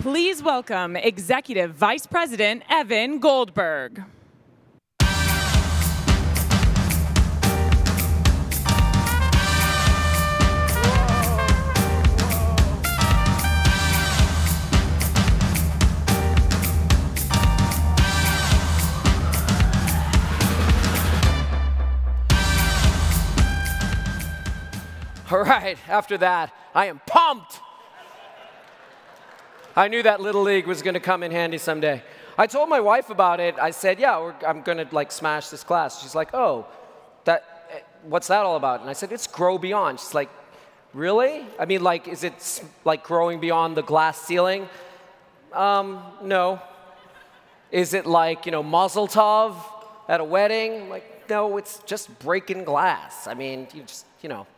Please welcome Executive Vice President Evan Goldberg. All right, after that, I am pumped. I knew that Little League was going to come in handy someday. I told my wife about it. I said, yeah, I'm going to like smash this class. She's like, oh, what's that all about? And I said, it's Grow Beyond. She's like, really? I mean, like, is it like growing beyond the glass ceiling? No. Is it like, Mazel Tov at a wedding? I'm like, no, it's just breaking glass. I mean, you just,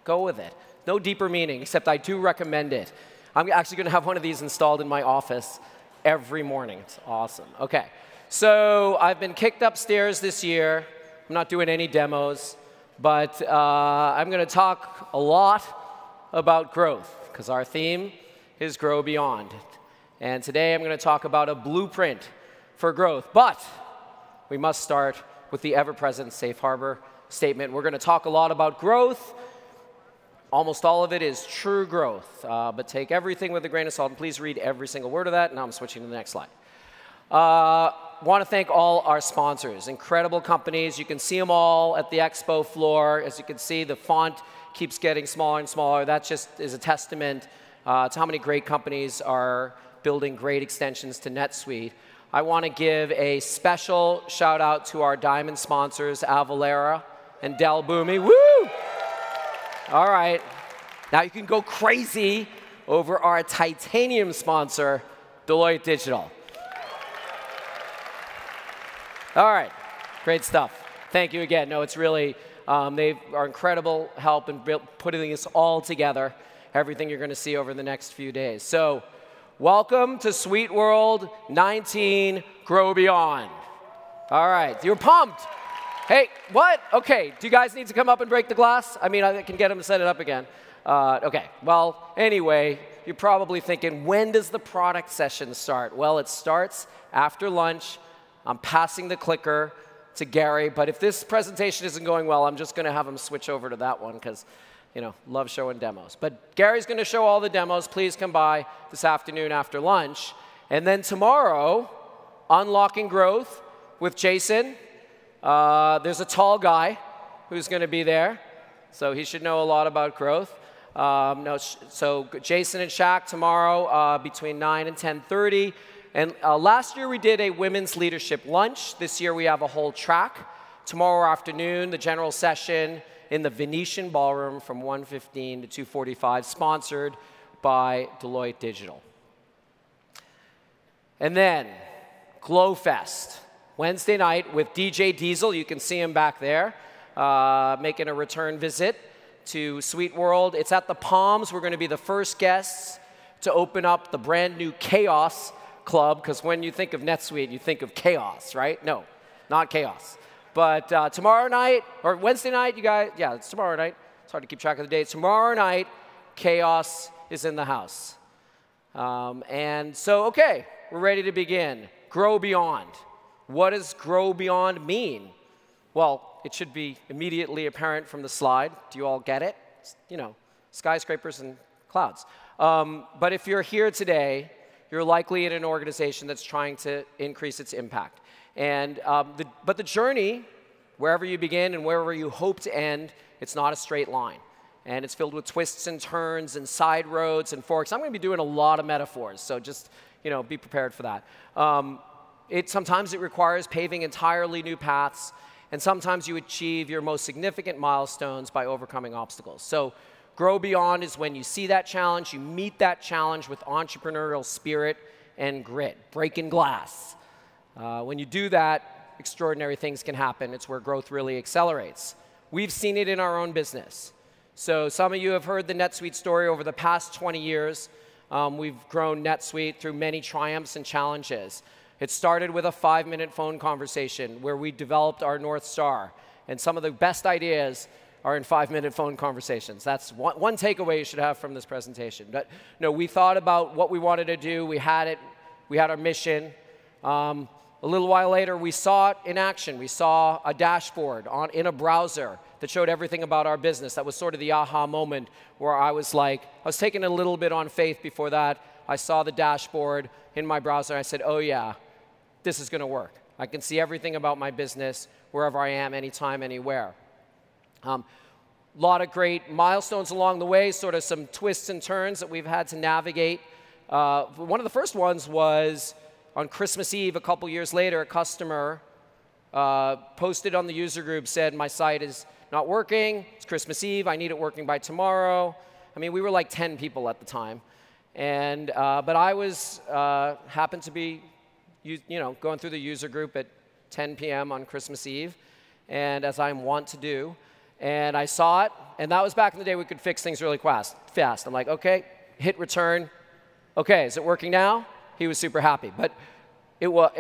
go with it. No deeper meaning, except I do recommend it. I'm actually going to have one of these installed in my office every morning. It's awesome. OK, so I've been kicked upstairs this year. I'm not doing any demos. But I'm going to talk a lot about growth, because our theme is Grow Beyond. And today I'm going to talk about a blueprint for growth. But we must start with the ever-present safe harbor statement. We're going to talk a lot about growth. Almost all of it is true growth, but take everything with a grain of salt, and please read every single word of that. Now I'm switching to the next slide. Want to thank all our sponsors, incredible companies. You can see them all at the expo floor. As you can see, the font keeps getting smaller and smaller. That just is a testament to how many great companies are building great extensions to NetSuite. I want to give a special shout out to our diamond sponsors, Avalara and Dell Boomi. Woo! All right, now you can go crazy over our titanium sponsor, Deloitte Digital. All right, great stuff. Thank you again. No, it's really, they are incredible help in putting this all together, everything you're going to see over the next few days. So welcome to SuiteWorld 19 Grow Beyond. All right, you're pumped. Hey, what? OK, do you guys need to come up and break the glass? I mean, I can get them to set it up again. OK, well, anyway, you're probably thinking, when does the product session start? Well, it starts after lunch. I'm passing the clicker to Gary. But if this presentation isn't going well, I'm just going to have him switch over to that one, because love showing demos. But Gary's going to show all the demos. Please come by this afternoon after lunch. And then tomorrow, Unlocking Growth with Jason. There's a tall guy who's going to be there, so he should know a lot about growth. So Jason and Shaq tomorrow between 9 and 10:30. And last year we did a women's leadership lunch. This year we have a whole track. Tomorrow afternoon, the general session in the Venetian Ballroom from 1:15 to 2:45, sponsored by Deloitte Digital. And then GlowFest. Wednesday night with DJ Diesel. You can see him back there making a return visit to SuiteWorld. It's at the Palms. We're going to be the first guests to open up the brand new Chaos Club, because when you think of NetSuite, you think of chaos, right? No, not chaos. But tomorrow night, or Wednesday night, you guys, yeah, it's tomorrow night. It's hard to keep track of the dates. Tomorrow night, Chaos is in the house. And so, OK, we're ready to begin. Grow Beyond. What does Grow Beyond mean? Well, it should be immediately apparent from the slide. Do you all get it? Skyscrapers and clouds. But if you're here today, you're likely in an organization that's trying to increase its impact. And but the journey, wherever you begin and wherever you hope to end, it's not a straight line. And it's filled with twists and turns and side roads and forks. I'm going to be doing a lot of metaphors, so just be prepared for that. Sometimes it requires paving entirely new paths, and sometimes you achieve your most significant milestones by overcoming obstacles. So Grow Beyond is when you see that challenge, you meet that challenge with entrepreneurial spirit and grit, breaking glass. When you do that, extraordinary things can happen. It's where growth really accelerates. We've seen it in our own business. So some of you have heard the NetSuite story over the past 20 years. We've grown NetSuite through many triumphs and challenges. It started with a 5-minute phone conversation where we developed our North Star. And some of the best ideas are in 5-minute phone conversations. That's one takeaway you should have from this presentation. But no, we thought about what we wanted to do. We had it We had our mission. A little while later, we saw it in action. We saw a dashboard in a browser that showed everything about our business. That was sort of the aha moment where I was like, I was taking a little bit on faith before that. I saw the dashboard in my browser, and I said, oh yeah, this is going to work. I can see everything about my business wherever I am, anytime, anywhere. A lot of great milestones along the way, sort of some twists and turns that we've had to navigate. One of the first ones was on Christmas Eve, a couple years later, a customer posted on the user group, said, my site is not working, it's Christmas Eve, I need it working by tomorrow. I mean, we were like 10 people at the time. And, but I was, happened to be going through the user group at 10 p.m. on Christmas Eve, and as I'm wont to do, and I saw it, and that was back in the day we could fix things really fast. I'm like, okay, hit return. Okay, is it working now? He was super happy, but it was,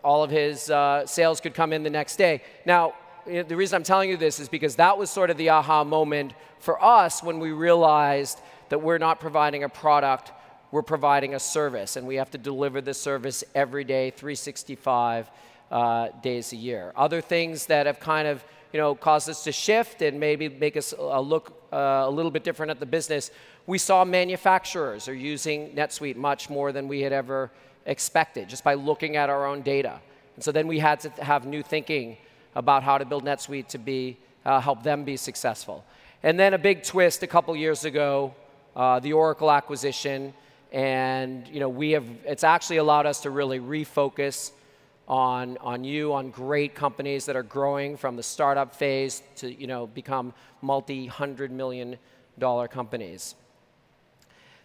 all of his sales could come in the next day. Now, the reason I'm telling you this is because that was sort of the aha moment for us when we realized that we're not providing a product, we're providing a service, and we have to deliver this service every day, 365 days a year. Other things that have kind of caused us to shift and maybe make us look a little bit different at the business, we saw manufacturers are using NetSuite much more than we had ever expected, just by looking at our own data. And so then we had to have new thinking about how to build NetSuite to be, help them be successful. And then a big twist a couple years ago, the Oracle acquisition, and it's actually allowed us to really refocus on great companies that are growing from the startup phase to become multi-hundred-million-dollar companies.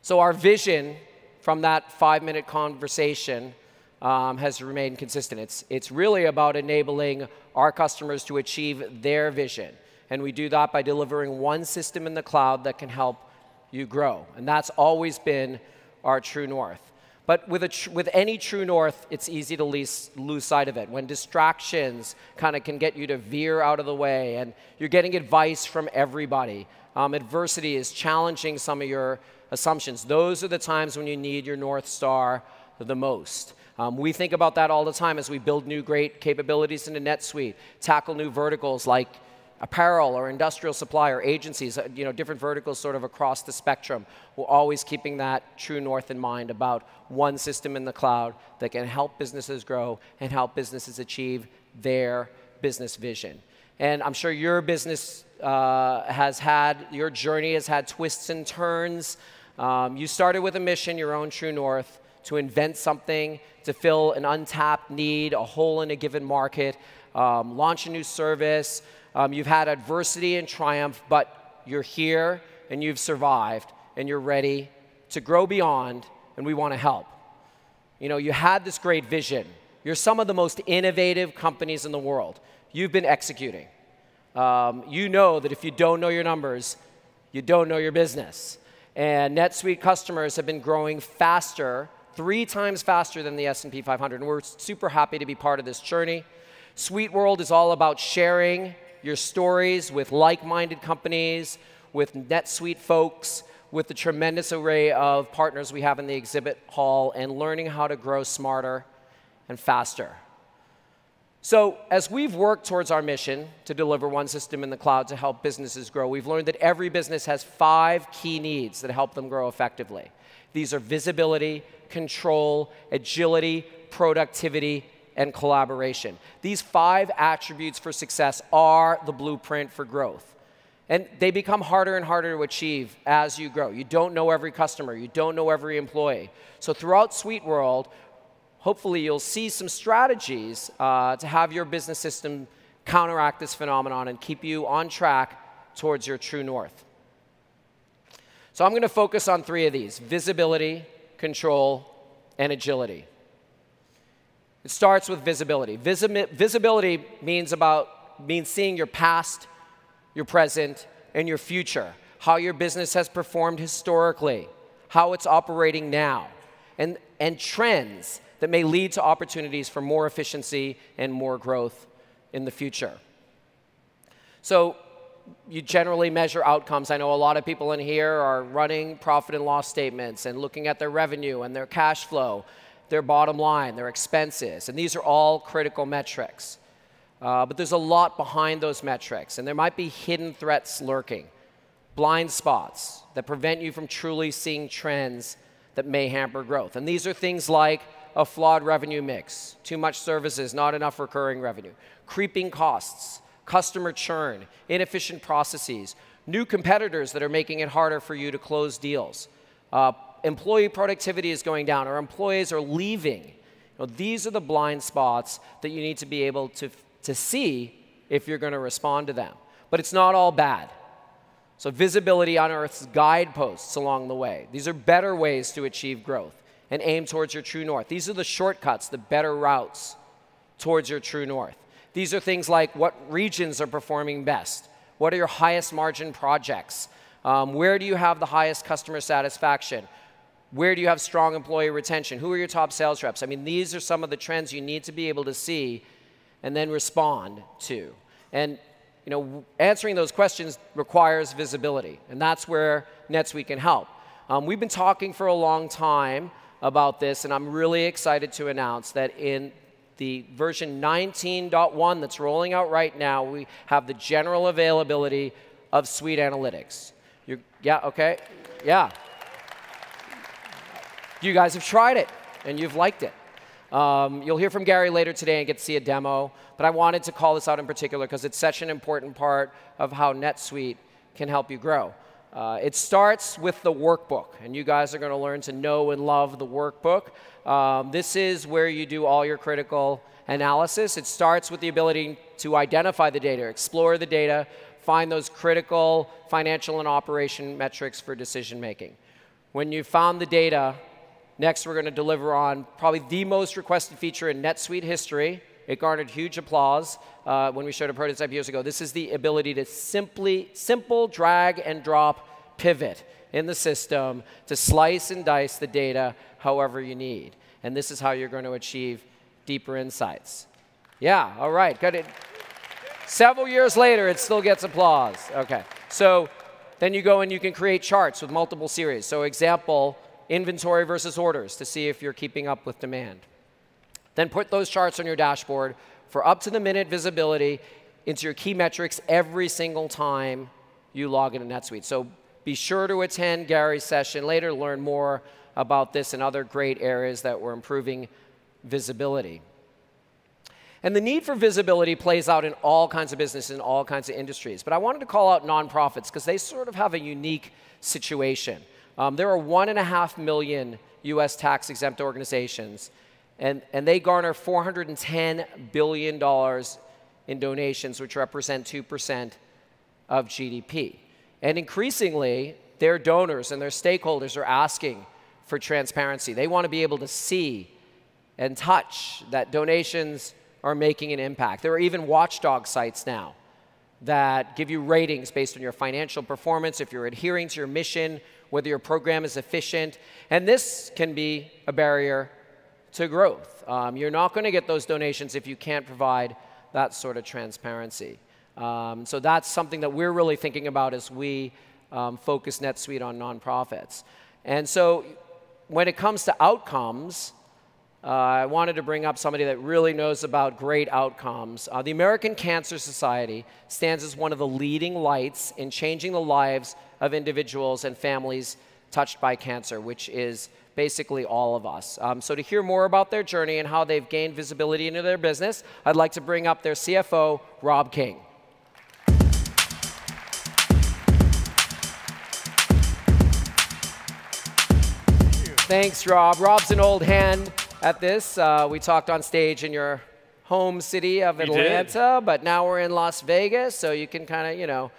So our vision from that 5-minute conversation has remained consistent. It's really about enabling our customers to achieve their vision. And we do that by delivering one system in the cloud that can help you grow. And that's always been our true north. But with any true north, it's easy to lose sight of it. When distractions kind of can get you to veer out of the way, and you're getting advice from everybody, adversity is challenging some of your assumptions. Those are the times when you need your North Star the most. We think about that all the time as we build new great capabilities into NetSuite, tackle new verticals like apparel or industrial supply or agencies, different verticals sort of across the spectrum. We're always keeping that true north in mind about one system in the cloud that can help businesses grow and help businesses achieve their business vision. And I'm sure your business your journey has had twists and turns. You started with a mission, your own true north, to invent something, to fill an untapped need, a hole in a given market, launch a new service. You've had adversity and triumph, but you're here and you've survived and you're ready to grow beyond, and we want to help. You had this great vision. You're some of the most innovative companies in the world. You've been executing. You know that if you don't know your numbers, you don't know your business. And NetSuite customers have been growing faster, 3 times faster than the S&P 500, and we're super happy to be part of this journey. SuiteWorld is all about sharing your stories with like-minded companies, with NetSuite folks, with the tremendous array of partners we have in the exhibit hall, and learning how to grow smarter and faster. So as we've worked towards our mission to deliver one system in the cloud to help businesses grow, we've learned that every business has 5 key needs that help them grow effectively. These are visibility, control, agility, productivity, and collaboration. These 5 attributes for success are the blueprint for growth. And they become harder and harder to achieve as you grow. You don't know every customer. You don't know every employee. So throughout SuiteWorld, hopefully you'll see some strategies to have your business system counteract this phenomenon and keep you on track towards your true north. So I'm going to focus on 3 of these: visibility, control, and agility. It starts with visibility. Visibility means seeing your past, your present, and your future, how your business has performed historically, how it's operating now, and trends that may lead to opportunities for more efficiency and more growth in the future. So you generally measure outcomes. I know a lot of people in here are running profit and loss statements and looking at their revenue and their cash flow. their bottom line, their expenses. And these are all critical metrics. But there's a lot behind those metrics, and there might be hidden threats lurking, blind spots that prevent you from truly seeing trends that may hamper growth. And these are things like a flawed revenue mix, too much services, not enough recurring revenue, creeping costs, customer churn, inefficient processes, new competitors that are making it harder for you to close deals. Employee productivity is going down, or employees are leaving. These are the blind spots that you need to be able to see if you're going to respond to them. But it's not all bad. So visibility unearths guideposts along the way. These are better ways to achieve growth and aim towards your true north. These are the shortcuts, the better routes towards your true north. These are things like what regions are performing best. What are your highest margin projects? Where do you have the highest customer satisfaction? Where do you have strong employee retention? Who are your top sales reps? I mean, these are some of the trends you need to be able to see and then respond to. And answering those questions requires visibility, and that's where NetSuite can help. We've been talking for a long time about this, and I'm really excited to announce that in the version 19.1 that's rolling out right now, we have the general availability of SuiteAnalytics. Yeah, okay, yeah. You guys have tried it, and you've liked it. You'll hear from Gary later today and get to see a demo, but I wanted to call this out in particular because it's such an important part of how NetSuite can help you grow. It starts with the workbook, and you guys are going to learn to know and love the workbook. This is where you do all your critical analysis. It starts with the ability to identify the data, explore the data, find those critical financial and operation metrics for decision making. When you've found the data, next, we're going to deliver on probably the most requested feature in NetSuite history. It garnered huge applause when we showed a prototype years ago. This is the ability to simple drag and drop pivot in the system to slice and dice the data however you need. And this is how you're going to achieve deeper insights. Yeah, all right, got it. Several years later, it still gets applause. OK, so then you go and you can create charts with multiple series. So example, inventory versus orders to see if you're keeping up with demand. Then put those charts on your dashboard for up-to-the-minute visibility into your key metrics every single time you log into NetSuite. So be sure to attend Gary's session later to learn more about this and other great areas that we're improving visibility. And the need for visibility plays out in all kinds of businesses, in all kinds of industries. But I wanted to call out nonprofits because they sort of have a unique situation. There are 1.5 million US tax-exempt organizations, and they garner $410 billion in donations, which represent 2% of GDP. And increasingly, their donors and their stakeholders are asking for transparency. They want to be able to see and touch that donations are making an impact. There are even watchdog sites now that give you ratings based on your financial performance, if you're adhering to your mission, whether your program is efficient. And this can be a barrier to growth. You're not going to get those donations if you can't provide that sort of transparency. So that's something that we're really thinking about as we focus NetSuite on nonprofits. And so when it comes to outcomes, I wanted to bring up somebody that really knows about great outcomes. The American Cancer Society stands as one of the leading lights in changing the lives of individuals and families touched by cancer, which is basically all of us. So to hear more about their journey and how they've gained visibility into their business, I'd like to bring up their CFO, Rob King. Thanks, Rob. Rob's an old hand at this. We talked on stage in your home city of Atlanta, but now we're in Las Vegas, so you can kind of,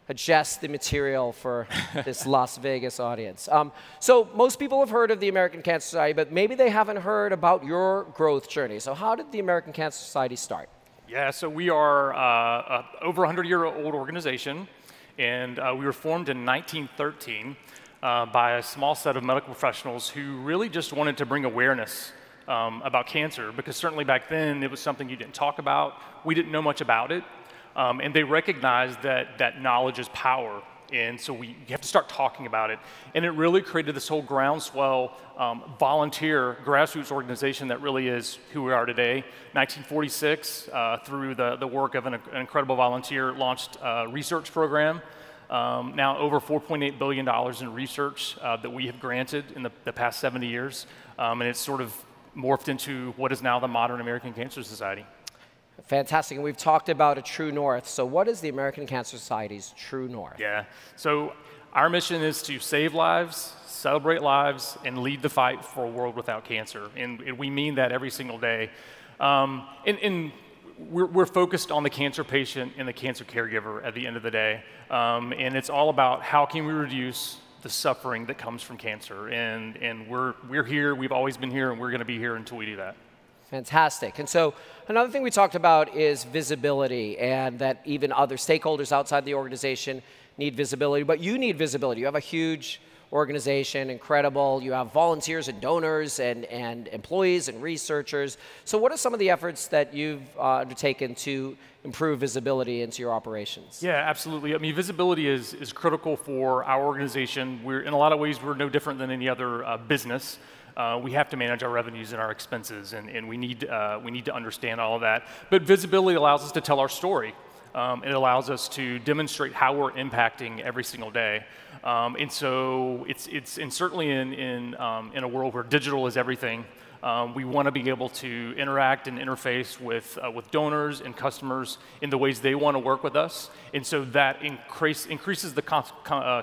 adjust the material for this Las Vegas audience. So most people have heard of the American Cancer Society, but maybe they haven't heard about your growth journey. So how did the American Cancer Society start? Yeah, so we are over 100-year-old organization, and we were formed in 1913 by a small set of medical professionals who really just wanted to bring awareness about cancer, because certainly back then it was something you didn't talk about. We didn't know much about it. And they recognized that knowledge is power, And so you have to start talking about it. And it really created this whole groundswell volunteer grassroots organization that really is who we are today. 1946, through the work of an incredible volunteer, launched a research program. Now over $4.8 billion in research that we have granted in the past 70 years. And it's sort of morphed into what is now the modern American Cancer Society. Fantastic. And we've talked about a true north. So what is the American Cancer Society's true north? Yeah. So our mission is to save lives, celebrate lives, and lead the fight for a world without cancer. And we mean that every single day. And we're focused on the cancer patient and the cancer caregiver at the end of the day. And it's all about how can we reduce the suffering that comes from cancer. And we're here, we've always been here, and we're going to be here until we do that. Fantastic. And so another thing we talked about is visibility, and that even other stakeholders outside the organization need visibility, but you need visibility. You have a huge organization, incredible. You have volunteers and donors and employees and researchers. So what are some of the efforts that you've undertaken to improve visibility into your operations? Yeah, absolutely. I mean, visibility is critical for our organization. In a lot of ways, we're no different than any other business. We have to manage our revenues and our expenses, and we need to understand all of that. But visibility allows us to tell our story. It allows us to demonstrate how we're impacting every single day. And so and certainly in a world where digital is everything, we want to be able to interact and interface with donors and customers in the ways they want to work with us. And so that increases the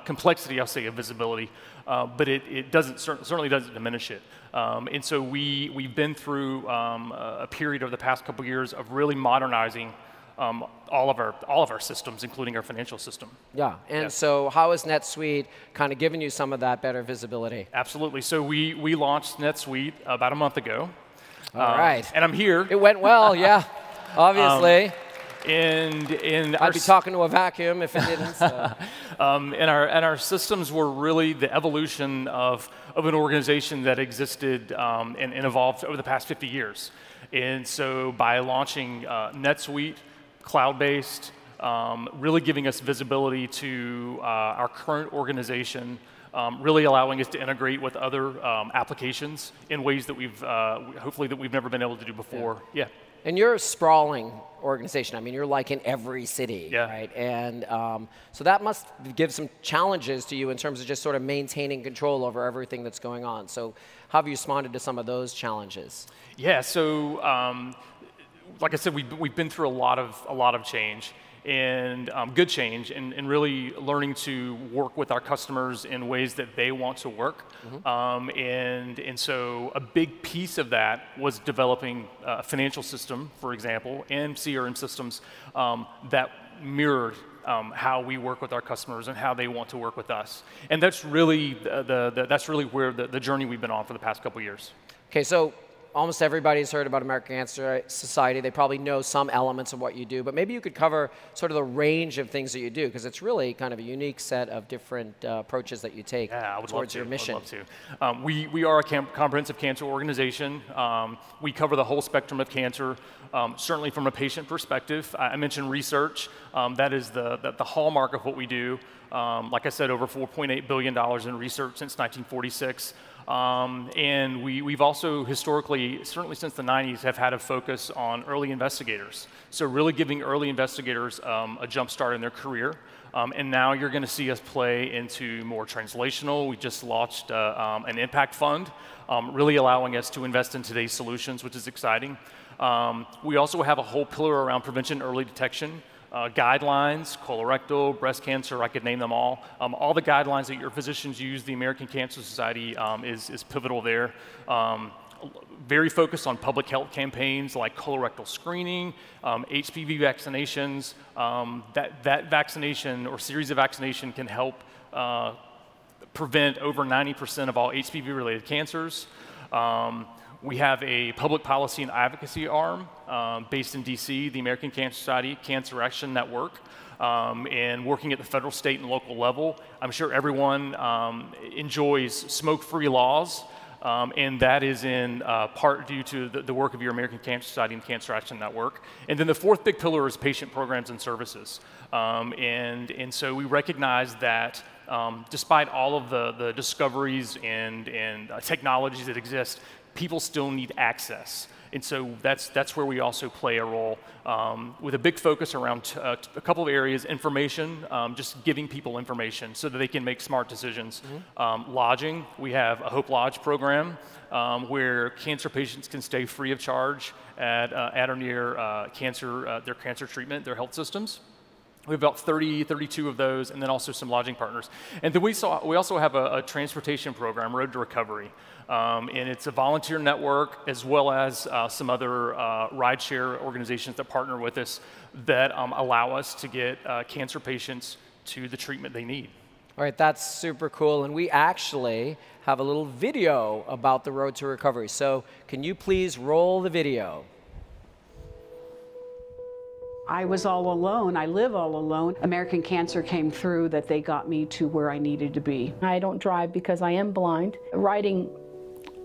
complexity, I'll say, of visibility, but it certainly doesn't diminish it. And so we've been through a period over the past couple years of really modernizing all of our systems, including our financial system. Yeah, and so how has NetSuite kind of given you some of that better visibility? Absolutely. So we launched NetSuite about a month ago. All right. And I'm here. It went well, yeah, obviously. And I'd be talking to a vacuum if it didn't. So. And our systems were really the evolution of an organization that existed and evolved over the past 50 years. And so by launching NetSuite, cloud-based, really giving us visibility to our current organization, really allowing us to integrate with other applications in ways that hopefully we've never been able to do before. Yeah. And you're a sprawling organization. I mean, you're like in every city, yeah. Right? And so that must give some challenges to you in terms of just sort of maintaining control over everything that's going on. So how have you responded to some of those challenges? Yeah, so like I said, we've been through a lot of change, and good change, and really learning to work with our customers in ways that they want to work. Mm-hmm. And so a big piece of that was developing a financial system, for example, and CRM systems that mirrored how we work with our customers and how they want to work with us. And that's really that's really where the journey we've been on for the past couple years. Okay, so almost everybody's heard about American Cancer Society. They probably know some elements of what you do, but maybe you could cover sort of the range of things that you do, because it's really kind of a unique set of different approaches that you take towards your mission. I would love to. We are a comprehensive cancer organization. We cover the whole spectrum of cancer, certainly from a patient perspective. I mentioned research. That is the hallmark of what we do. Like I said, over $4.8 billion in research since 1946. And we've also historically, certainly since the 90s, have had a focus on early investigators. So really giving early investigators a jump start in their career. And now you're going to see us play into more translational. We just launched an impact fund, really allowing us to invest in today's solutions, which is exciting. We also have a whole pillar around prevention, early detection. Guidelines, colorectal, breast cancer, I could name them all. All the guidelines that your physicians use, the American Cancer Society is pivotal there. Very focused on public health campaigns like colorectal screening, HPV vaccinations. That vaccination or series of vaccination can help prevent over 90% of all HPV-related cancers. We have a public policy and advocacy arm based in DC, the American Cancer Society Cancer Action Network, and working at the federal, state, and local level. I'm sure everyone enjoys smoke-free laws, and that is in part due to the work of your American Cancer Society and Cancer Action Network. And then the fourth big pillar is patient programs and services. And so we recognize that despite all of the discoveries and technologies that exist, people still need access. And so that's where we also play a role with a big focus around a couple of areas: information, just giving people information so that they can make smart decisions. Lodging, we have a Hope Lodge program where cancer patients can stay free of charge at or near their cancer treatment, their health systems. We have about 32 of those, and then also some lodging partners. And then we also have a transportation program, Road to Recovery. And it's a volunteer network as well as some other rideshare organizations that partner with us that allow us to get cancer patients to the treatment they need. All right, that's super cool. And we actually have a little video about the Road to Recovery. So can you please roll the video? I was all alone. I live all alone. American Cancer came through that they got me to where I needed to be. I don't drive because I am blind. Riding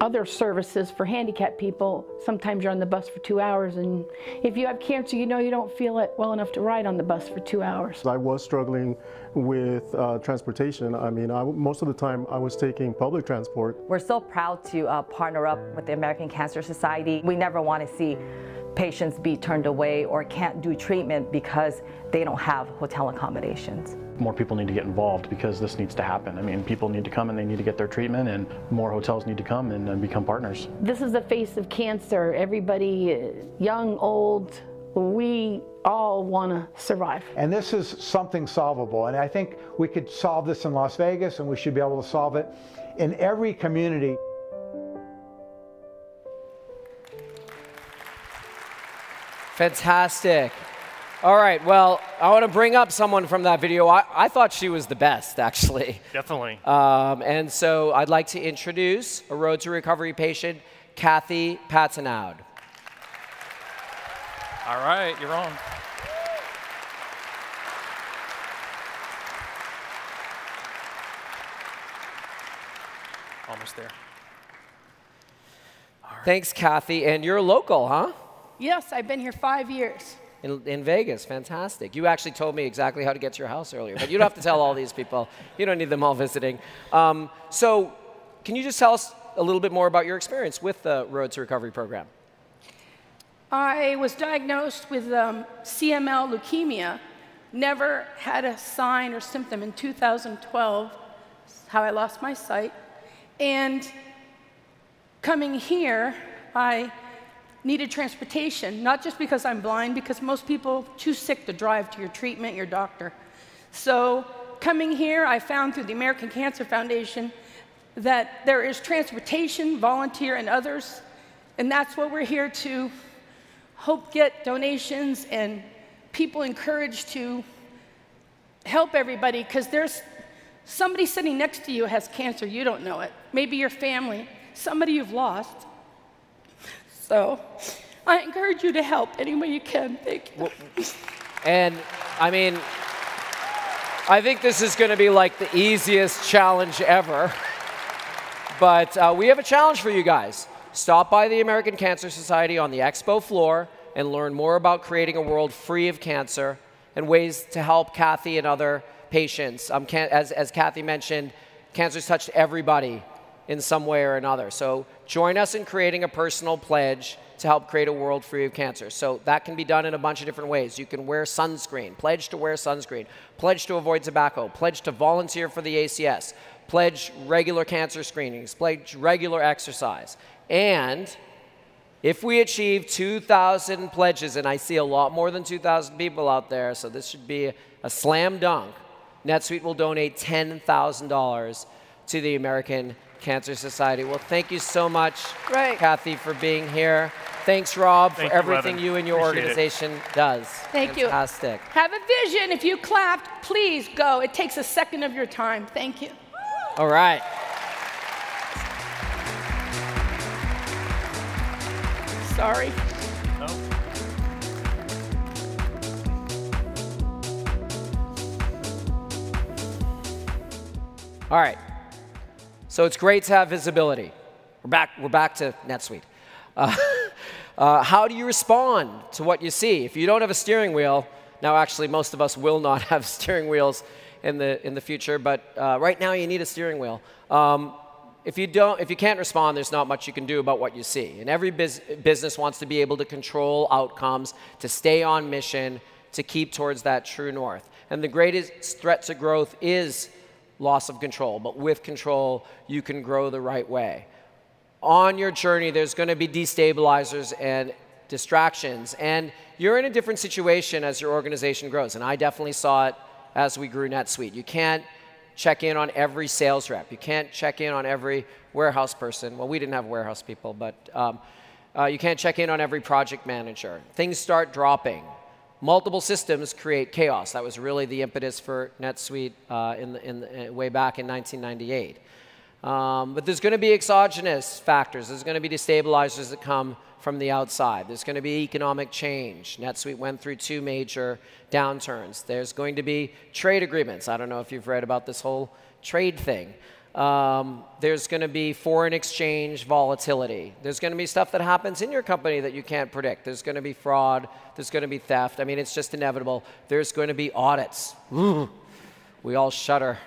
other services for handicapped people, sometimes you're on the bus for 2 hours, and if you have cancer, you know you don't feel it well enough to ride on the bus for 2 hours. I was struggling with transportation. I mean, most of the time I was taking public transport. We're so proud to partner up with the American Cancer Society. We never want to see patients be turned away or can't do treatment because they don't have hotel accommodations. More people need to get involved because this needs to happen. I mean, people need to come and they need to get their treatment, and more hotels need to come and become partners. This is the face of cancer. Everybody, young, old, we all want to survive. And this is something solvable, and I think we could solve this in Las Vegas, and we should be able to solve it in every community. Fantastic. All right, well, I want to bring up someone from that video. I thought she was the best, actually. Definitely. And so I'd like to introduce a Road to Recovery patient, Kathy Patsinaud. All right, you're on. Almost there. All right. Thanks, Kathy. And you're local, huh? Yes, I've been here 5 years. In Vegas, fantastic. You actually told me exactly how to get to your house earlier, but you don't have to tell all these people. You don't need them all visiting. So can you just tell us a little bit more about your experience with the Road to Recovery program? I was diagnosed with CML leukemia, never had a sign or symptom in 2012, how I lost my sight. And coming here, I needed transportation, not just because I'm blind, because most people too sick to drive to your treatment, your doctor. So coming here, I found through the American Cancer Foundation that there is transportation, volunteer, and others, and that's what we're here to hope get donations and people encouraged to help everybody, because there's somebody sitting next to you has cancer, you don't know it. Maybe your family, somebody you've lost. So I encourage you to help any way you can. Thank you. And I mean, I think this is going to be like the easiest challenge ever. But we have a challenge for you guys. Stop by the American Cancer Society on the expo floor and learn more about creating a world free of cancer and ways to help Kathy and other patients. As Kathy mentioned, cancer's touched everybody in some way or another. So join us in creating a personal pledge to help create a world free of cancer. So that can be done in a bunch of different ways. You can wear sunscreen, pledge to wear sunscreen, pledge to avoid tobacco, pledge to volunteer for the ACS, pledge regular cancer screenings, pledge regular exercise. And if we achieve 2,000 pledges, and I see a lot more than 2,000 people out there, so this should be a slam dunk, NetSuite will donate $10,000 to the American Cancer Society. Well, thank you so much, Kathy, for being here. Thanks, Rob, for everything you and your organization does. Thank you. Fantastic. Have a vision. If you clapped, please go. It takes a second of your time. Thank you. All right. Sorry. No. All right. So it's great to have visibility. We're back to NetSuite. How do you respond to what you see? If you don't have a steering wheel, now actually most of us will not have steering wheels in the future, but right now you need a steering wheel. If you can't respond, there's not much you can do about what you see. And every business wants to be able to control outcomes, to stay on mission, to keep towards that true north. And the greatest threat to growth is loss of control. But with control, you can grow the right way. On your journey, there's going to be destabilizers and distractions. And you're in a different situation as your organization grows. And I definitely saw it as we grew NetSuite. You can't check in on every sales rep. You can't check in on every warehouse person. Well, we didn't have warehouse people, but you can't check in on every project manager. Things start dropping. Multiple systems create chaos. That was really the impetus for NetSuite way back in 1998. But there's going to be exogenous factors. There's going to be destabilizers that come from the outside. There's going to be economic change. NetSuite went through 2 major downturns. There's going to be trade agreements. I don't know if you've read about this whole trade thing. There's going to be foreign exchange volatility. There's going to be stuff that happens in your company that you can't predict. There's going to be fraud. There's going to be theft. I mean, it's just inevitable. There's going to be audits. Ooh, we all shudder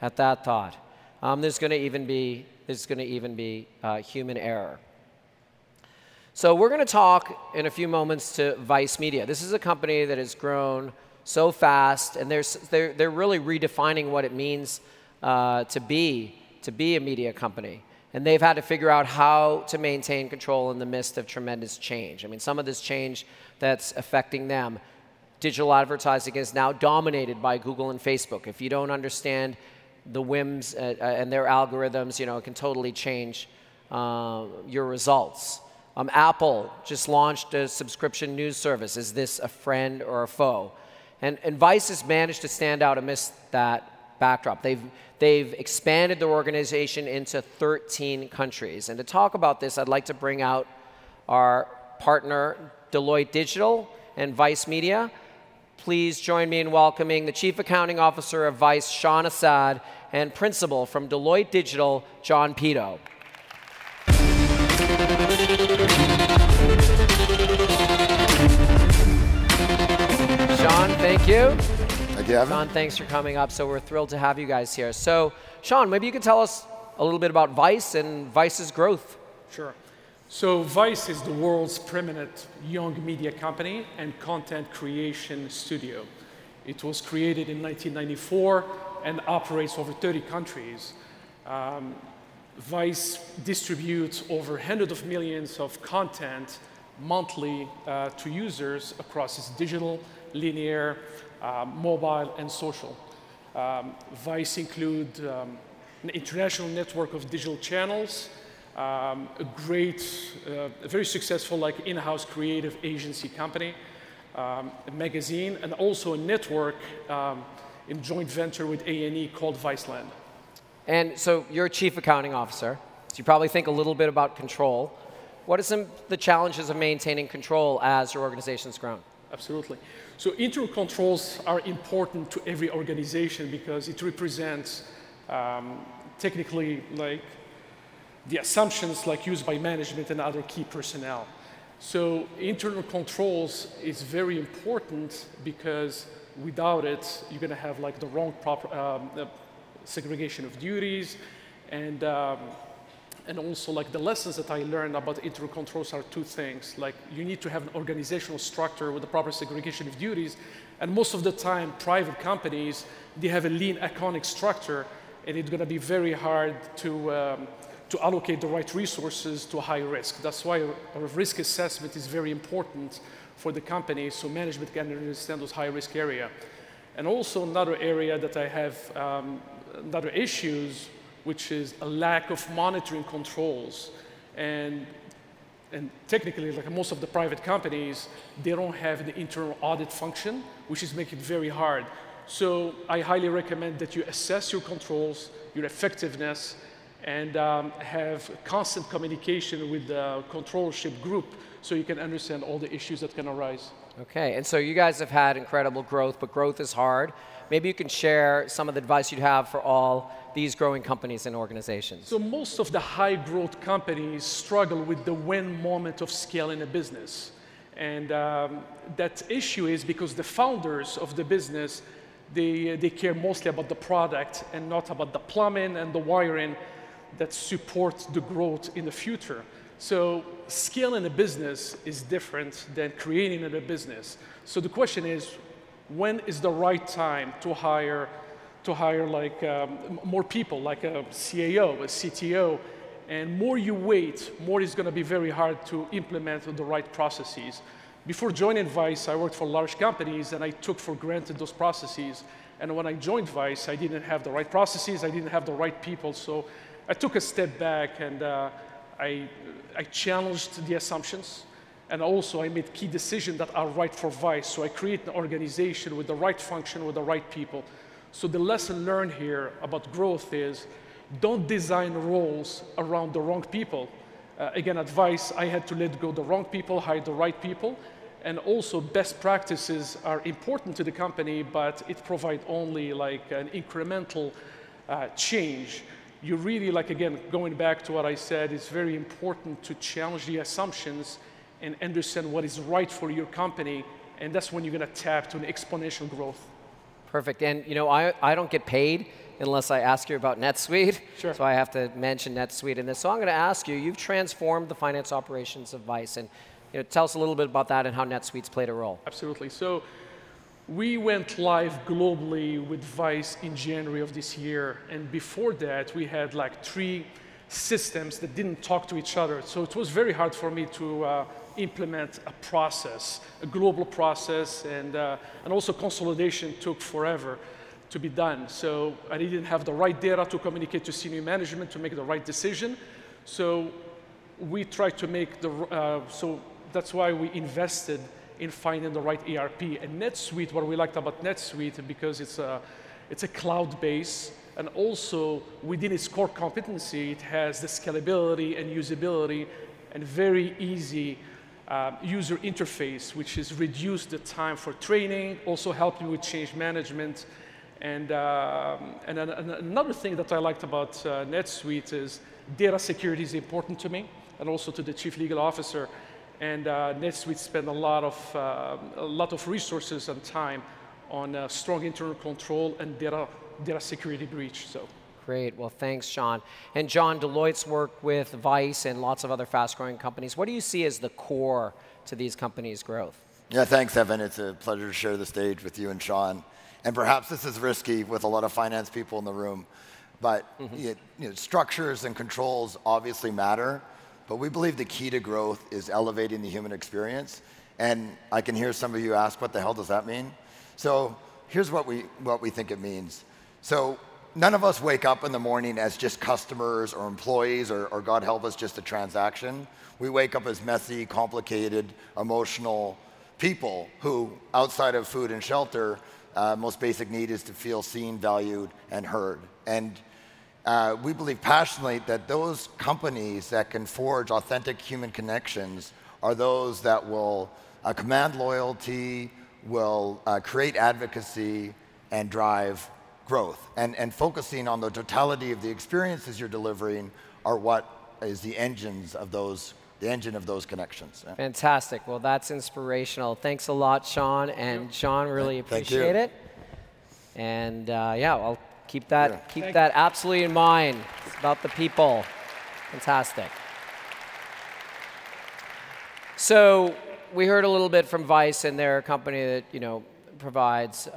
at that thought. There's going to even be human error. So we're going to talk in a few moments to Vice Media. This is a company that has grown so fast, and they're really redefining what it means to be a media company. And they've had to figure out how to maintain control in the midst of tremendous change. I mean, some of this change that's affecting them. Digital advertising is now dominated by Google and Facebook. If you don't understand the whims and their algorithms, it can totally change your results. Apple just launched a subscription news service. Is this a friend or a foe? And Vice has managed to stand out amidst that backdrop. They've expanded their organization into 13 countries. And to talk about this, I'd like to bring out our partner, Deloitte Digital and Vice Media. Please join me in welcoming the Chief Accounting Officer of Vice, Sean Assad, and Principal from Deloitte Digital, John Pito. Sean, thank you. Thank you, Evan. Sean, thanks for coming up. So we're thrilled to have you guys here. So, Sean, maybe you could tell us a little bit about Vice and Vice's growth. Sure. So Vice is the world's preeminent young media company and content creation studio. It was created in 1994 and operates over 30 countries. Vice distributes over hundreds of millions of content monthly to users across its digital, linear, mobile, and social. Vice includes an international network of digital channels, a very successful in-house creative agency company, a magazine, and also a network in joint venture with A&E called Viceland. And so you're a chief accounting officer, so you probably think a little bit about control. What are some of the challenges of maintaining control as your organization's grown? Absolutely. So internal controls are important to every organization because it represents technically the assumptions used by management and other key personnel. So internal controls is very important because without it, you're going to have the wrong segregation of duties, and also the lessons that I learned about internal controls are 2 things. You need to have an organizational structure with the proper segregation of duties, and most of the time, private companies, they have a lean accounting structure, and it's going to be very hard to allocate the right resources to high risk. That's why our risk assessment is very important for the company, so management can understand those high risk areas. And also another area that I have other issues, which is a lack of monitoring controls. And technically, most of the private companies, they don't have the internal audit function, which is making it very hard. So I highly recommend that you assess your controls, your effectiveness, and have constant communication with the controllership group so you can understand all the issues that can arise. Okay, and so you guys have had incredible growth, but growth is hard. Maybe you can share some of the advice you'd have for all these growing companies and organizations? So most of the high growth companies struggle with the when moment of scaling a business. And that issue is because the founders of the business, they care mostly about the product and not about the plumbing and the wiring that support the growth in the future. So scaling a business is different than creating a business. So the question is, when is the right time to hire like more people, like a CAO, a CTO? And more you wait, more it's going to be very hard to implement the right processes. Before joining Vice, I worked for large companies, and I took for granted those processes. And when I joined Vice, I didn't have the right processes, I didn't have the right people. So I took a step back, and I challenged the assumptions. And also, I made key decisions that are right for Vice. So I created an organization with the right function, with the right people. So the lesson learned here about growth is, don't design roles around the wrong people. Again, at Vice, I had to let go the wrong people, hire the right people. And also, best practices are important to the company, but it provides only like an incremental change. You really, like, again, going back to what I said, it's very important to challenge the assumptions and understand what is right for your company. And that's when you're going to tap to an exponential growth. Perfect. And you know, I don't get paid unless I ask you about NetSuite. Sure. So I have to mention NetSuite in this. So I'm going to ask you, you've transformed the finance operations of Vice. And you know, tell us a little bit about that and how NetSuite's played a role. Absolutely. So we went live globally with Vice in January of this year. And before that, we had like 3 systems that didn't talk to each other. So it was very hard for me to implement a process, a global process, and also consolidation took forever to be done. So I didn't have the right data to communicate to senior management to make the right decision. So we tried to make so that's why we invested in finding the right ERP. And NetSuite, what we liked about NetSuite, because it's a cloud base, and also within its core competency, it has the scalability and usability and very easy user interface, which has reduced the time for training, also helped you with change management. And another thing that I liked about NetSuite is data security is important to me, and also to the chief legal officer. And NetSuite spent a lot of resources and time on strong internal control and data security breach. So. Great. Well, thanks, John. And John, Deloitte's worked with Vice and lots of other fast-growing companies. What do you see as the core to these companies' growth? Yeah, thanks, Evan. It's a pleasure to share the stage with you and Sean. And perhaps this is risky with a lot of finance people in the room, but structures and controls obviously matter. But we believe the key to growth is elevating the human experience. And I can hear some of you ask, what the hell does that mean? So here's what we think it means. So none of us wake up in the morning as just customers or employees or God help us, just a transaction. We wake up as messy, complicated, emotional people who, outside of food and shelter, most basic need is to feel seen, valued, and heard. And we believe passionately that those companies that can forge authentic human connections are those that will command loyalty, will create advocacy, and drive growth. And focusing on the totality of the experiences you're delivering are what is the engine of those connections. Yeah. Fantastic. Well, that's inspirational. Thanks a lot, Sean. And Sean, really appreciate it. And yeah, I'll keep that absolutely in mind. It's about the people. Fantastic. So we heard a little bit from Vice, and they're a company that provides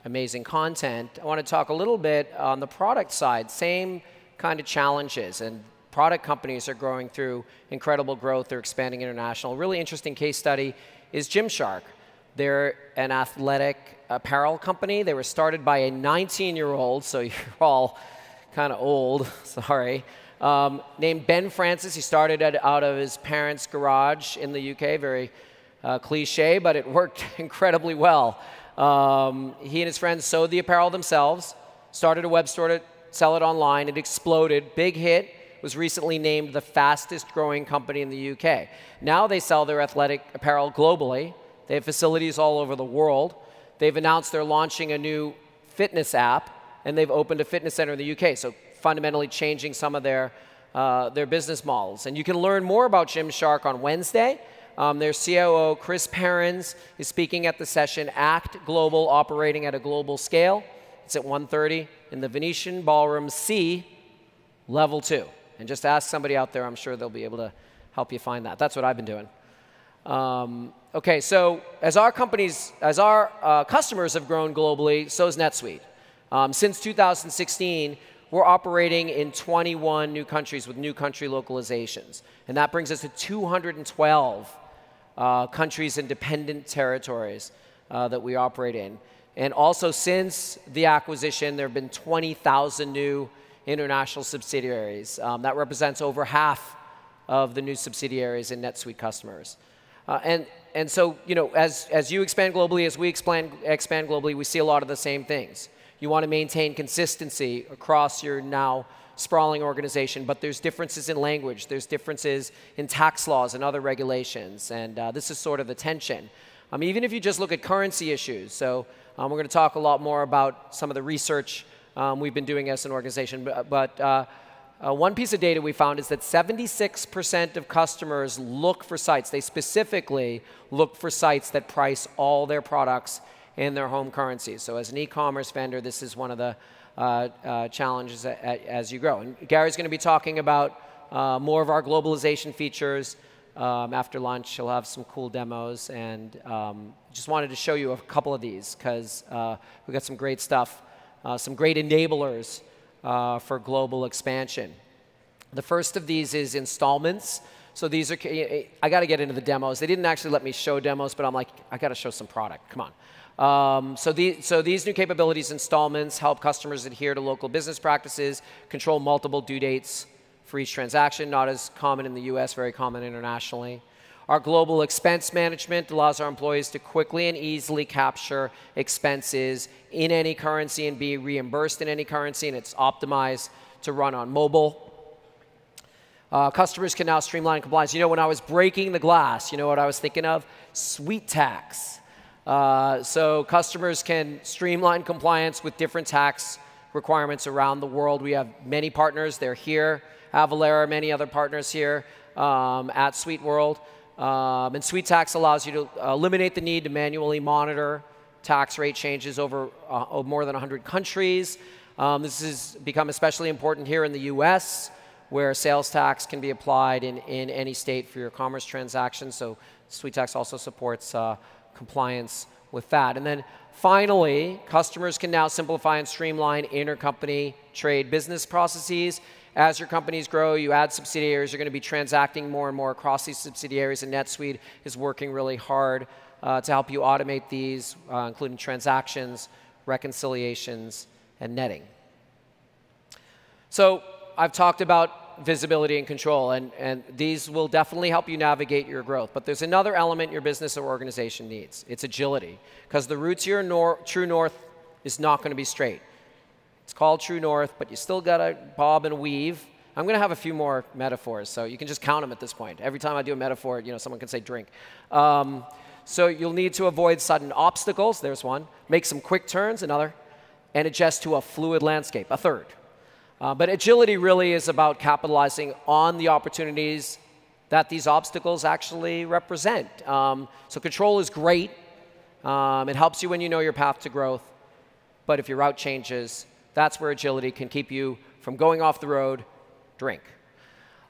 amazing content. I want to talk a little bit on the product side. Same kind of challenges, and product companies are growing through incredible growth. They're expanding international. A really interesting case study is Gymshark. They're an athletic apparel company. They were started by a 19-year-old, so you're all kind of old, sorry, named Ben Francis. He started out of his parents' garage in the UK, very cliche, but it worked incredibly well. He and his friends sewed the apparel themselves, started a web store to sell it online. It exploded, big hit. Was recently named the fastest growing company in the UK. Now they sell their athletic apparel globally. They have facilities all over the world. They've announced they're launching a new fitness app and they've opened a fitness center in the UK, so fundamentally changing some of their business models. And you can learn more about Gymshark on Wednesday. Their COO, Chris Perrins, is speaking at the session, Act Global, Operating at a Global Scale. It's at 1:30 in the Venetian Ballroom C, Level 2. And just ask somebody out there. I'm sure they'll be able to help you find that. That's what I've been doing. OK, so as our customers have grown globally, so has NetSuite. Since 2016, we're operating in 21 new countries with new country localizations. And that brings us to 212 countries and dependent territories that we operate in. And also, since the acquisition, there have been 20,000 new international subsidiaries. That represents over half of the new subsidiaries in NetSuite customers. And so, as you expand globally, as we expand globally, we see a lot of the same things. You want to maintain consistency across your now sprawling organization, but there's differences in language, there's differences in tax laws and other regulations, and this is sort of the tension. Even if you just look at currency issues, so we're going to talk a lot more about some of the research we've been doing as an organization, but one piece of data we found is that 76% of customers look for sites. They specifically look for sites that price all their products in their home currencies. So as an e-commerce vendor, this is one of the challenges as you grow. And Gary's going to be talking about more of our globalization features. After lunch, he'll have some cool demos. And just wanted to show you a couple of these, because we've got some great stuff, some great enablers for global expansion. The first of these is installments. So these are, I got to get into the demos. They didn't actually let me show demos, but I'm like, I got to show some product. Come on. So these new capabilities, installments, help customers adhere to local business practices, control multiple due dates for each transaction, not as common in the US, very common internationally. Our global expense management allows our employees to quickly and easily capture expenses in any currency and be reimbursed in any currency, and it's optimized to run on mobile. Customers can now streamline compliance. When I was breaking the glass, you know what I was thinking of? Sweet tax. So customers can streamline compliance with different tax requirements around the world. We have many partners. They're here. Avalara, many other partners here at SuiteWorld. And Sweet Tax allows you to eliminate the need to manually monitor tax rate changes over more than 100 countries. This has become especially important here in the US, where sales tax can be applied in any state for your commerce transactions. So Sweet Tax also supports compliance with that. And then finally, customers can now simplify and streamline intercompany trade business processes. As your companies grow, you add subsidiaries, you're going to be transacting more and more across these subsidiaries, and NetSuite is working really hard to help you automate these, including transactions, reconciliations, and netting. So I've talked about visibility and control, and these will definitely help you navigate your growth. But there's another element your business or organization needs. It's agility, because the route to your true north is not going to be straight. It's called True North, but you still got to bob and weave. I'm going to have a few more metaphors, so you can just count them at this point. Every time I do a metaphor, someone can say drink. So you'll need to avoid sudden obstacles. There's one. Make some quick turns, another. And adjust to a fluid landscape, a third. But agility really is about capitalizing on the opportunities that these obstacles actually represent. So control is great. It helps you when you know your path to growth. But if your route changes, that's where agility can keep you from going off the road. Drink.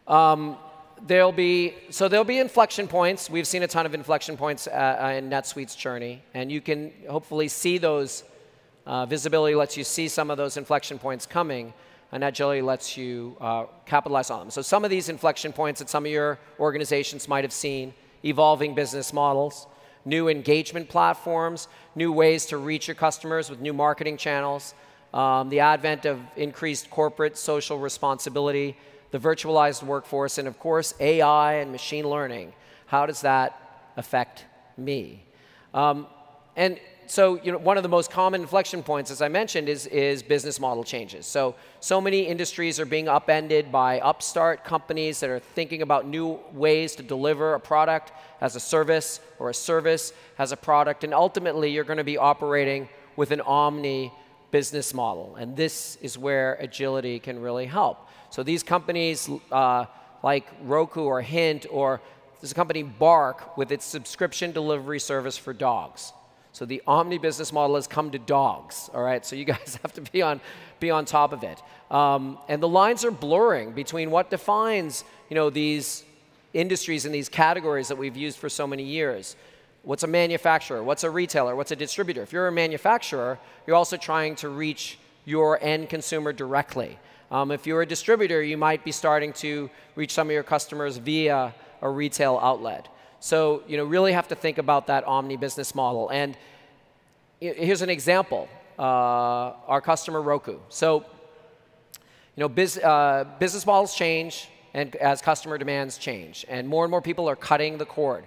There'll be inflection points. We've seen a ton of inflection points in NetSuite's journey, and you can hopefully see those. Visibility lets you see some of those inflection points coming, and agility lets you capitalize on them. So some of these inflection points that some of your organizations might have seen: evolving business models, new engagement platforms, new ways to reach your customers with new marketing channels, the advent of increased corporate social responsibility, the virtualized workforce, and of course, AI and machine learning. How does that affect me? And so one of the most common inflection points, as I mentioned, is business model changes. So many industries are being upended by upstart companies that are thinking about new ways to deliver a product as a service or a service as a product. And ultimately, you're going to be operating with an OMNI business model. And this is where agility can really help. So these companies like Roku or Hint, or there's a company, Bark, with its subscription delivery service for dogs. So the Omni business model has come to dogs, all right? So you guys have to be on top of it. And the lines are blurring between what defines, these industries and these categories that we've used for so many years. What's a manufacturer? What's a retailer? What's a distributor? If you're a manufacturer, you're also trying to reach your end consumer directly. If you're a distributor, you might be starting to reach some of your customers via a retail outlet. So really have to think about that Omni business model. And here's an example, our customer Roku. So business models change and as customer demands change. And more people are cutting the cord.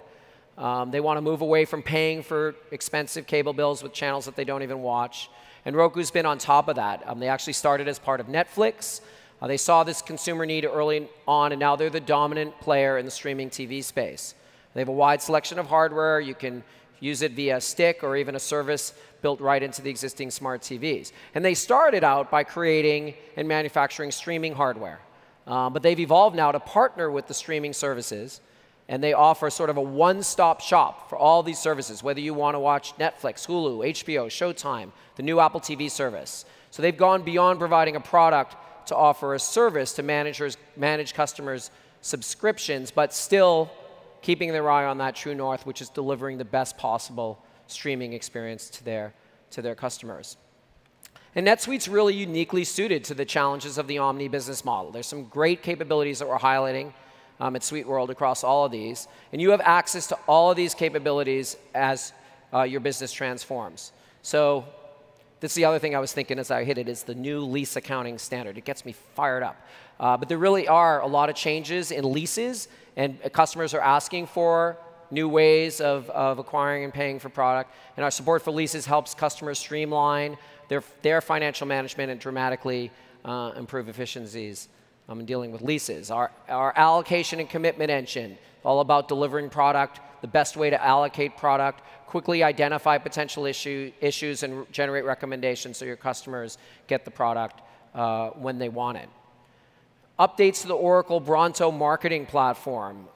They want to move away from paying for expensive cable bills with channels that they don't even watch. And Roku's been on top of that. They actually started as part of Netflix. They saw this consumer need early on, and now they're the dominant player in the streaming TV space. They have a wide selection of hardware. You can use it via a stick or even a service built right into the existing smart TVs. And they started out by creating and manufacturing streaming hardware. But they've evolved now to partner with the streaming services. And they offer sort of a one-stop shop for all these services, whether you want to watch Netflix, Hulu, HBO, Showtime, the new Apple TV service. So they've gone beyond providing a product to offer a service to manage customers' subscriptions, but still keeping their eye on that true north, which is delivering the best possible streaming experience to their customers. And NetSuite's really uniquely suited to the challenges of the Omni business model. There's some great capabilities that we're highlighting at SuiteWorld across all of these. And you have access to all of these capabilities as your business transforms. So this is the other thing I was thinking as I hit it, is the new lease accounting standard. It gets me fired up. But there really are a lot of changes in leases, and customers are asking for new ways of acquiring and paying for product. And our support for leases helps customers streamline their financial management and dramatically improve efficiencies in dealing with leases. Our allocation and commitment engine, all about delivering product, the best way to allocate product, quickly identify potential issues and generate recommendations so your customers get the product when they want it. Updates to the Oracle Bronto marketing platform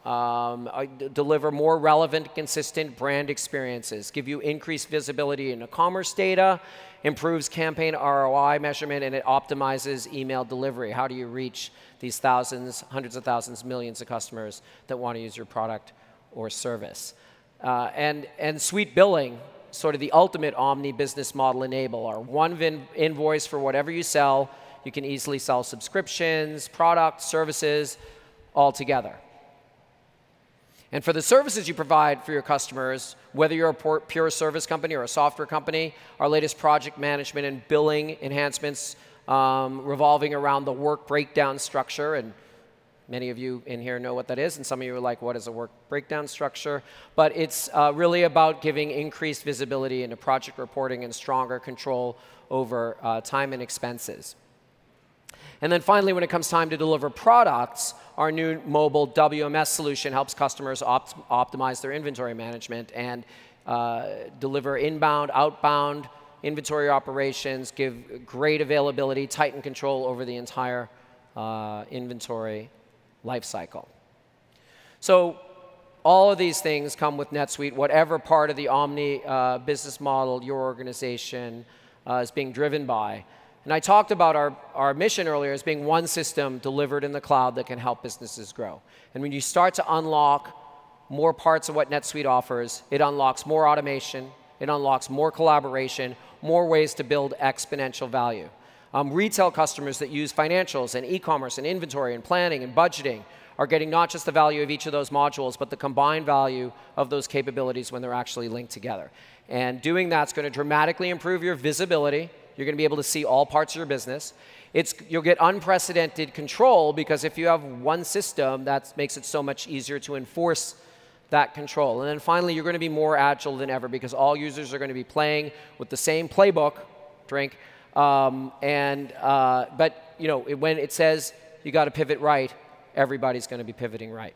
deliver more relevant, consistent brand experiences, give you increased visibility into commerce data, improves campaign ROI measurement, and it optimizes email delivery. How do you reach these thousands, hundreds of thousands, millions of customers that want to use your product or service? And Suite Billing, sort of the ultimate Omni business model enabler. One invoice for whatever you sell. You can easily sell subscriptions, products, services, all together. And for the services you provide for your customers, whether you're a pure service company or a software company, our latest project management and billing enhancements revolving around the work breakdown structure. And many of you in here know what that is, and some of you are like, what is a work breakdown structure? But it's really about giving increased visibility into project reporting and stronger control over time and expenses. And then finally, when it comes time to deliver products, our new mobile WMS solution helps customers optimize their inventory management and deliver inbound, outbound inventory operations, give great availability, tighten control over the entire inventory lifecycle. So all of these things come with NetSuite, whatever part of the Omni business model your organization is being driven by. And I talked about our mission earlier as being one system delivered in the cloud that can help businesses grow. And when you start to unlock more parts of what NetSuite offers, it unlocks more automation, it unlocks more collaboration, more ways to build exponential value. Retail customers that use financials and e-commerce and inventory and planning and budgeting are getting not just the value of each of those modules, but the combined value of those capabilities when they're actually linked together. And doing that's going to dramatically improve your visibility. You're going to be able to see all parts of your business. You'll get unprecedented control, because if you have one system, that makes it so much easier to enforce that control. And then finally, you're going to be more agile than ever, because all users are going to be playing with the same playbook, but when it says you got to pivot right, everybody's going to be pivoting right.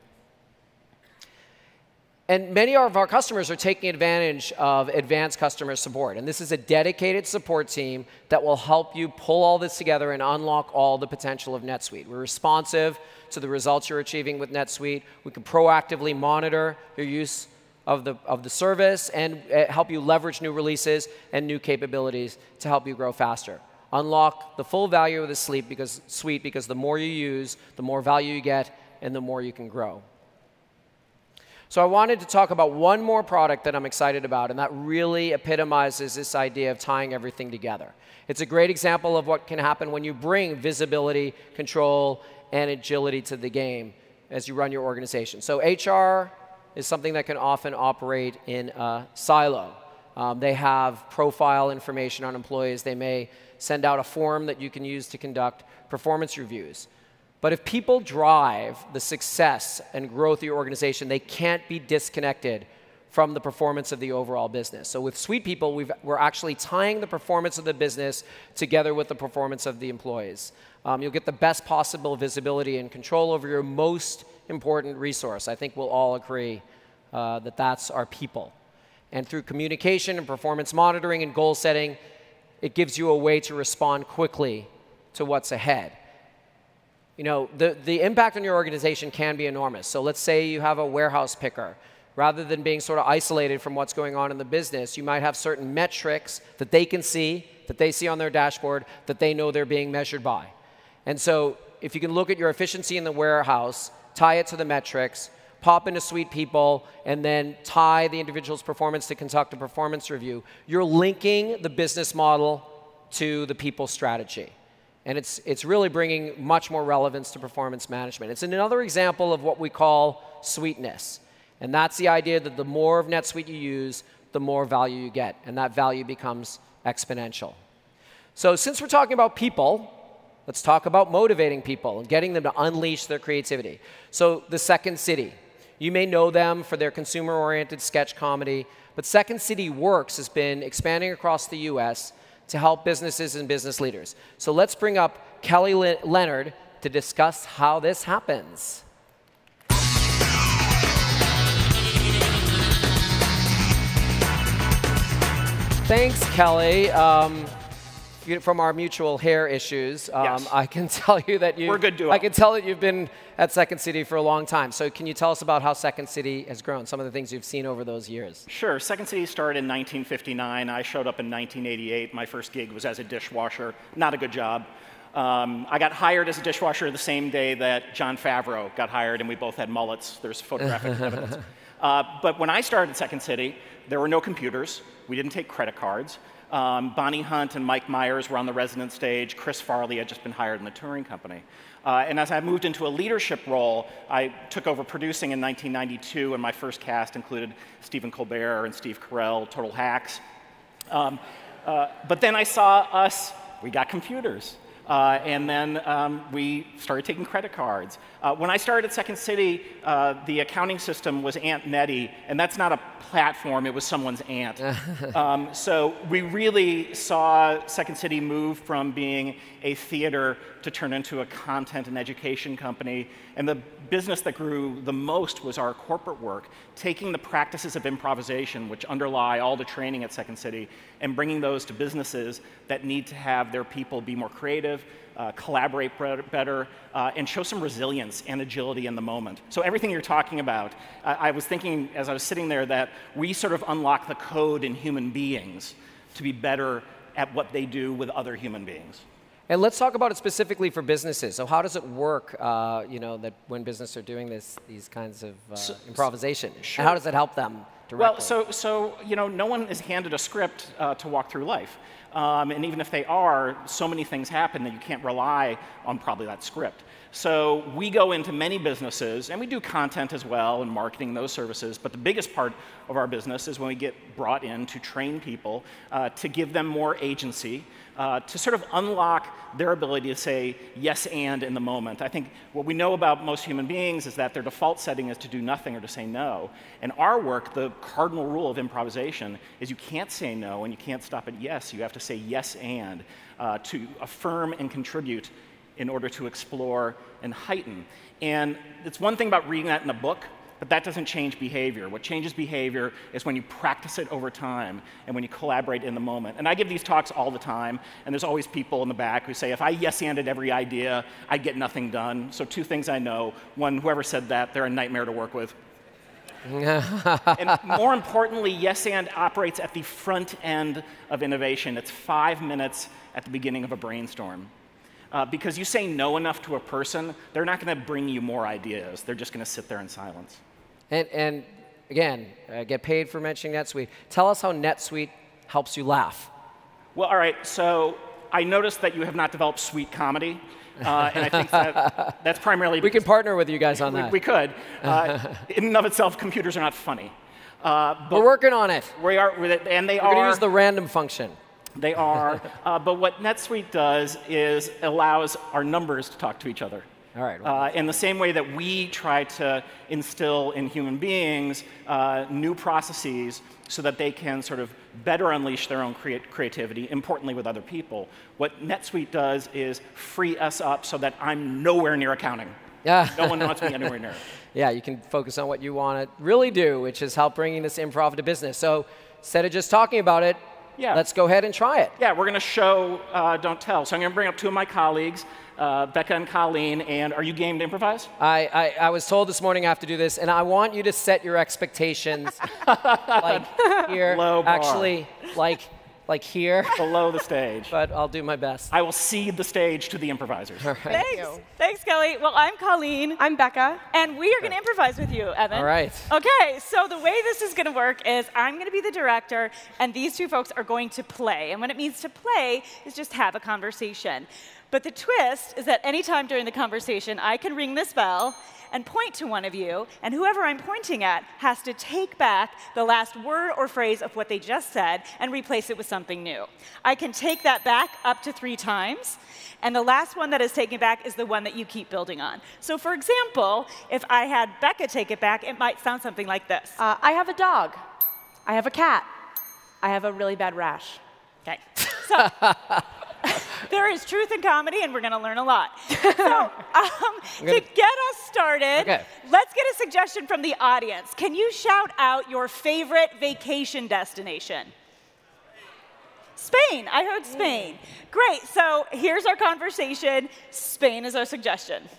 And many of our customers are taking advantage of advanced customer support. And this is a dedicated support team that will help you pull all this together and unlock all the potential of NetSuite. We're responsive to the results you're achieving with NetSuite. We can proactively monitor your use of the service and help you leverage new releases and new capabilities to help you grow faster. Unlock the full value of the suite because the more you use, the more value you get, and the more you can grow. So I wanted to talk about one more product that I'm excited about, and that really epitomizes this idea of tying everything together. It's a great example of what can happen when you bring visibility, control, and agility to the game as you run your organization. So HR is something that can often operate in a silo. They have profile information on employees. They may send out a form that you can use to conduct performance reviews. But if people drive the success and growth of your organization, they can't be disconnected from the performance of the overall business. So with Suite People, we're actually tying the performance of the business together with the performance of the employees. You'll get the best possible visibility and control over your most important resource. I think we'll all agree that that's our people. And through communication and performance monitoring and goal setting, it gives you a way to respond quickly to what's ahead. You know, the impact on your organization can be enormous. So let's say you have a warehouse picker. Rather than being sort of isolated from what's going on in the business, you might have certain metrics that they can see, that they see on their dashboard, that they know they're being measured by. And so if you can look at your efficiency in the warehouse, tie it to the metrics, pop into Suite People, and then tie the individual's performance to conduct a performance review, you're linking the business model to the people strategy. And it's really bringing much more relevance to performance management. It's another example of what we call sweetness. And that's the idea that the more of NetSuite you use, the more value you get. And that value becomes exponential. So since we're talking about people, let's talk about motivating people and getting them to unleash their creativity. So the Second City. You may know them for their consumer-oriented sketch comedy. But Second City Works has been expanding across the US to help businesses and business leaders. So let's bring up Kelly Leonard to discuss how this happens. Thanks, Kelly. From our mutual hair issues, yes. I can tell you that we're good duo. I can tell that you've been at Second City for a long time. So can you tell us about how Second City has grown, some of the things you've seen over those years? Sure. Second City started in 1959. I showed up in 1988. My first gig was as a dishwasher. Not a good job. I got hired as a dishwasher the same day that Jon Favreau got hired, and we both had mullets. There's photographic evidence. But when I started at Second City, there were no computers. We didn't take credit cards. Bonnie Hunt and Mike Myers were on the resident stage. Chris Farley had just been hired in the touring company. And as I moved into a leadership role, I took over producing in 1992, and my first cast included Stephen Colbert and Steve Carell, Total Hacks. But then I saw us, we got computers. And then we started taking credit cards. When I started at Second City, the accounting system was Aunt Nettie, and that's not a platform, it was someone's aunt. So we really saw Second City move from being a theater to turn into a content and education company. And the business that grew the most was our corporate work, taking the practices of improvisation, which underlie all the training at Second City, and bringing those to businesses that need to have their people be more creative, collaborate better, and show some resilience and agility in the moment. So everything you're talking about, I was thinking as I was sitting there that we sort of unlock the code in human beings to be better at what they do with other human beings. And let's talk about it specifically for businesses. So how does it work, you know, that when businesses are doing these kinds of improvisation? Sure. And how does it help them directly? Well, so you know, no one is handed a script to walk through life. And even if they are, so many things happen that you can't rely on probably that script. So we go into many businesses, and we do content as well, and marketing, those services. But the biggest part of our business is when we get brought in to train people, to give them more agency, to sort of unlock their ability to say yes and in the moment. I think what we know about most human beings is that their default setting is to do nothing or to say no. In our work, the cardinal rule of improvisation is you can't say no and you can't stop at yes. You have to say yes and to affirm and contribute in order to explore and heighten. And it's one thing about reading that in a book, But that doesn't change behavior. What changes behavior is when you practice it over time and when you collaborate in the moment. And I give these talks all the time, and there's always people in the back who say, if I yes-anded every idea, I'd get nothing done. So 2 things I know. One, whoever said that, they're a nightmare to work with. And more importantly, yes-and operates at the front end of innovation. It's 5 minutes at the beginning of a brainstorm. Because you say no enough to a person, they're not going to bring you more ideas. They're just going to sit there in silence. And again, get paid for mentioning NetSuite. Tell us how NetSuite helps you laugh. Well, all right. So I noticed that you have not developed sweet comedy. And I think that's primarily we can partner with you guys on that. We could. In and of itself, computers are not funny. But we're working on it. We are, and we're going to use the random function. They are. But what NetSuite does is allows our numbers to talk to each other. All right. In the same way that we try to instill in human beings new processes so that they can sort of better unleash their own creativity, importantly with other people. What NetSuite does is free us up so that I'm nowhere near accounting. Yeah. No one wants me anywhere near it. Yeah, you can focus on what you want to really do, which is help bringing this improv to business. So instead of just talking about it, let's go ahead and try it. Yeah, we're going to show Don't Tell. So I'm going to bring up 2 of my colleagues, Becca and Colleen, and are you game to improvise? I was told this morning I have to do this, and I want you to set your expectations like here. Low bar. Actually, like here. Below the stage. But I'll do my best. I will cede the stage to the improvisers. All right. Thanks. Thanks, Kelly. Well, I'm Colleen. I'm Becca. And we are going to improvise with you, Evan. All right. Okay, so the way this is going to work is I'm going to be the director, and these 2 folks are going to play. And what it means to play is just have a conversation. But the twist is that anytime during the conversation, I can ring this bell and point to one of you, and whoever I'm pointing at has to take back the last word or phrase of what they just said and replace it with something new. I can take that back up to 3 times, and the last one that is taken back is the one that you keep building on. So for example, if I had Becca take it back, it might sound something like this. I have a dog. I have a cat. I have a really bad rash. Okay. So there is truth in comedy, and we're going to learn a lot. So to get us started, let's get a suggestion from the audience. Can you shout out your favorite vacation destination? Spain. I heard Spain. Great. So here's our conversation. Spain is our suggestion.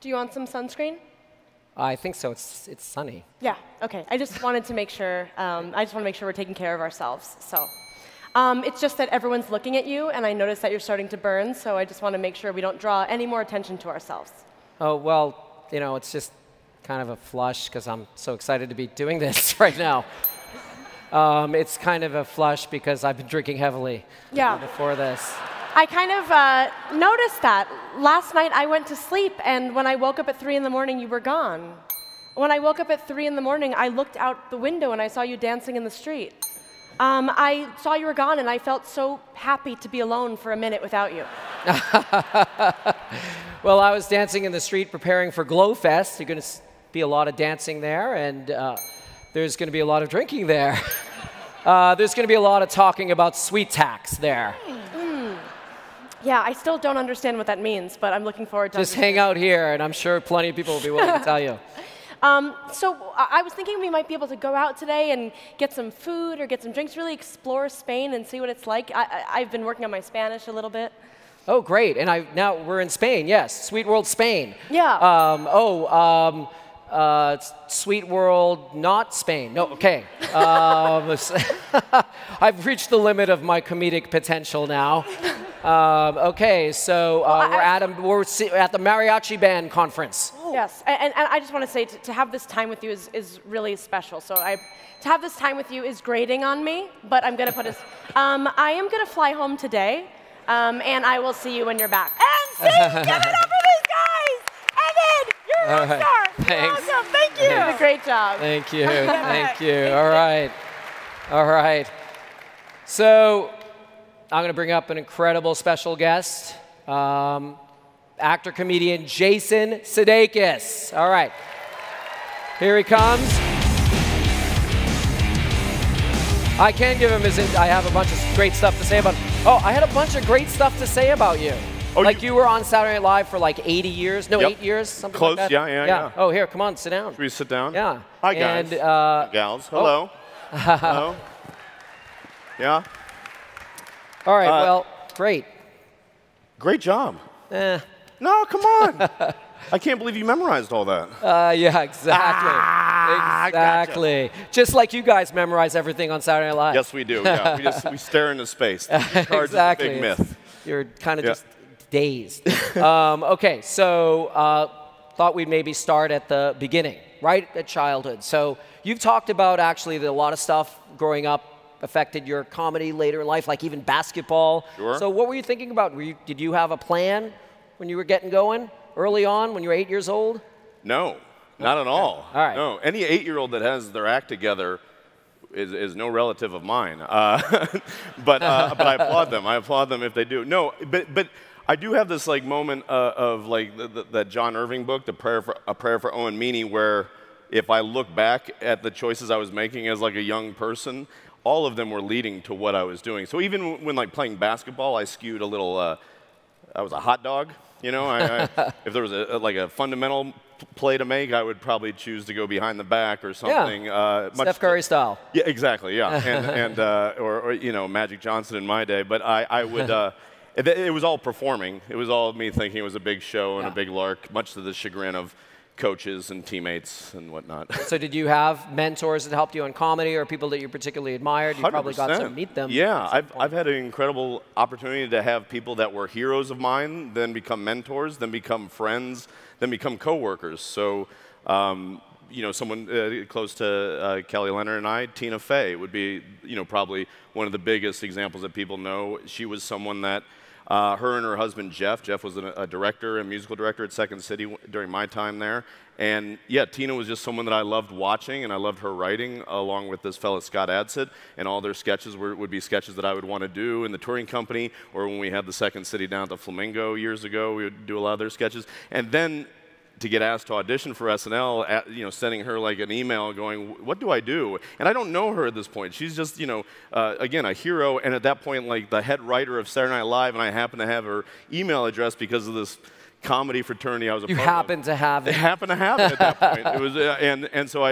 Do you want some sunscreen? I think so. It's sunny. Yeah. OK. I just wanted to make sure. We're taking care of ourselves. So. It's just that everyone's looking at you, and I noticed that you're starting to burn, so I just want to make sure we don't draw any more attention to ourselves. Oh, well, you know, it's just kind of a flush, because I'm so excited to be doing this right now. It's kind of a flush because I've been drinking heavily before this. I kind of noticed that. Last night, I went to sleep, and when I woke up at 3 in the morning, you were gone. When I woke up at 3 in the morning, I looked out the window, and I saw you dancing in the street. I saw you were gone, and I felt so happy to be alone for a minute without you. Well, I was dancing in the street preparing for GlowFest. There's going to be a lot of dancing there, and there's going to be a lot of drinking there. There's going to be a lot of talking about sweet tax there. Yeah, I still don't understand what that means, but I'm looking forward to Just hang out here, and I'm sure plenty of people will be willing to tell you. So I was thinking we might be able to go out today and get some food or get some drinks, really explore Spain and see what it's like. I've been working on my Spanish a little bit. Oh, great. And now we're in Spain, yes. SuiteWorld, Spain. Yeah. SuiteWorld, not Spain. No, OK. I've reached the limit of my comedic potential now. OK, so we're at the Mariachi Band Conference. Yes, and I just want to say to have this time with you is really special. So to have this time with you is grating on me, but I'm going to put it. I am going to fly home today, and I will see you when you're back. And see, give it up for these guys! Evan, you're a rock star. Thanks. You're awesome. Thank you. You did a great job. Thank you. Thank you. All right. All right. So I'm going to bring up an incredible special guest. Actor-comedian Jason Sudeikis. All right. Here he comes. I can give him his... I have a bunch of great stuff to say about him. Oh, I had a bunch of great stuff to say about you. Oh, like you were on Saturday Night Live for like 80 years? No, Yep. 8 years? Something Close, like that? yeah. Oh, here, come on, sit down. Should we sit down? Yeah. Hi, guys. And, gals. Hello. Oh. Hello. Yeah. All right, well, great. Great job. Eh. No, come on. I can't believe you memorized all that. Yeah, exactly. Exactly. Gotcha. Just like you guys memorize everything on Saturday Night Live. Yes, we do. Yeah, we stare into space. Cards Exactly. is a big myth. You're kind of just dazed. Okay, so thought we'd maybe start at the beginning, right at childhood. So you've talked about actually that a lot of stuff growing up affected your comedy later in life, like even basketball. Sure. So what were you thinking about? Did you have a plan when you were getting going early on when you were 8 years old? No, not at all. All right. No, any 8-year-old that has their act together is no relative of mine. But I applaud them. I applaud them if they do. No, but I do have this like moment of like that John Irving book, A Prayer for OMNI, where if I look back at the choices I was making as like a young person, all of them were leading to what I was doing. So even when like playing basketball, I skewed a little. I was a hot dog, you know. If there was like a fundamental play to make, I would probably choose to go behind the back or something. Yeah. Steph Curry style. Yeah, exactly. Yeah, or you know, Magic Johnson in my day. But I would. It was all performing. It was all me thinking it was a big show and a big lark, much to the chagrin of coaches and teammates and whatnot. So did you have mentors that helped you in comedy or people that you particularly admired? You 100%. probably got to meet them. Yeah, I've had an incredible opportunity to have people that were heroes of mine, then become mentors, then become friends, then become coworkers. So, you know, someone close to Kelly Leonard and I, Tina Fey would be, you know, probably one of the biggest examples that people know. She was someone that her and her husband, Jeff was a director, a musical director at Second City during my time there. And yeah, Tina was just someone that I loved watching, and I loved her writing, along with this fellow Scott Adsit, and all their sketches would be sketches that I would want to do in the touring company, or when we had the Second City down at the Flamingo years ago, we would do a lot of their sketches. And then to get asked to audition for SNL, you know, sending her like an email going, what do I do? And I don't know her at this point. She's just, you know, again, a hero, and at that point, like the head writer of Saturday Night Live, and I happen to have her email address because of this comedy fraternity I was a part of. You happened to have it. They happened to have it at that point. It was, and so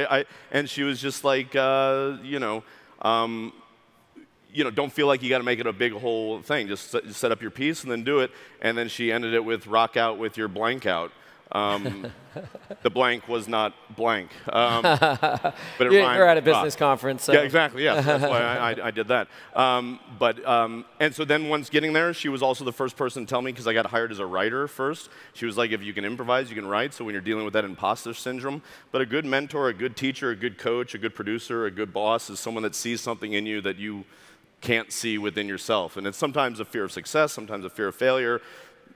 and she was just like, you know, don't feel like you got to make it a big whole thing. Just set up your piece and then do it. And then she ended it with rock out with your blank out. The blank was not blank. But it rhymed. You're at a business conference. So. Yeah, exactly. Yeah, that's why I did that. And so then once getting there, she was also the first person to tell me, because I got hired as a writer first. She was like, if you can improvise, you can write. So when you're dealing with that imposter syndrome, but a good mentor, a good teacher, a good coach, a good producer, a good boss is someone that sees something in you that you can't see within yourself. And it's sometimes a fear of success, sometimes a fear of failure.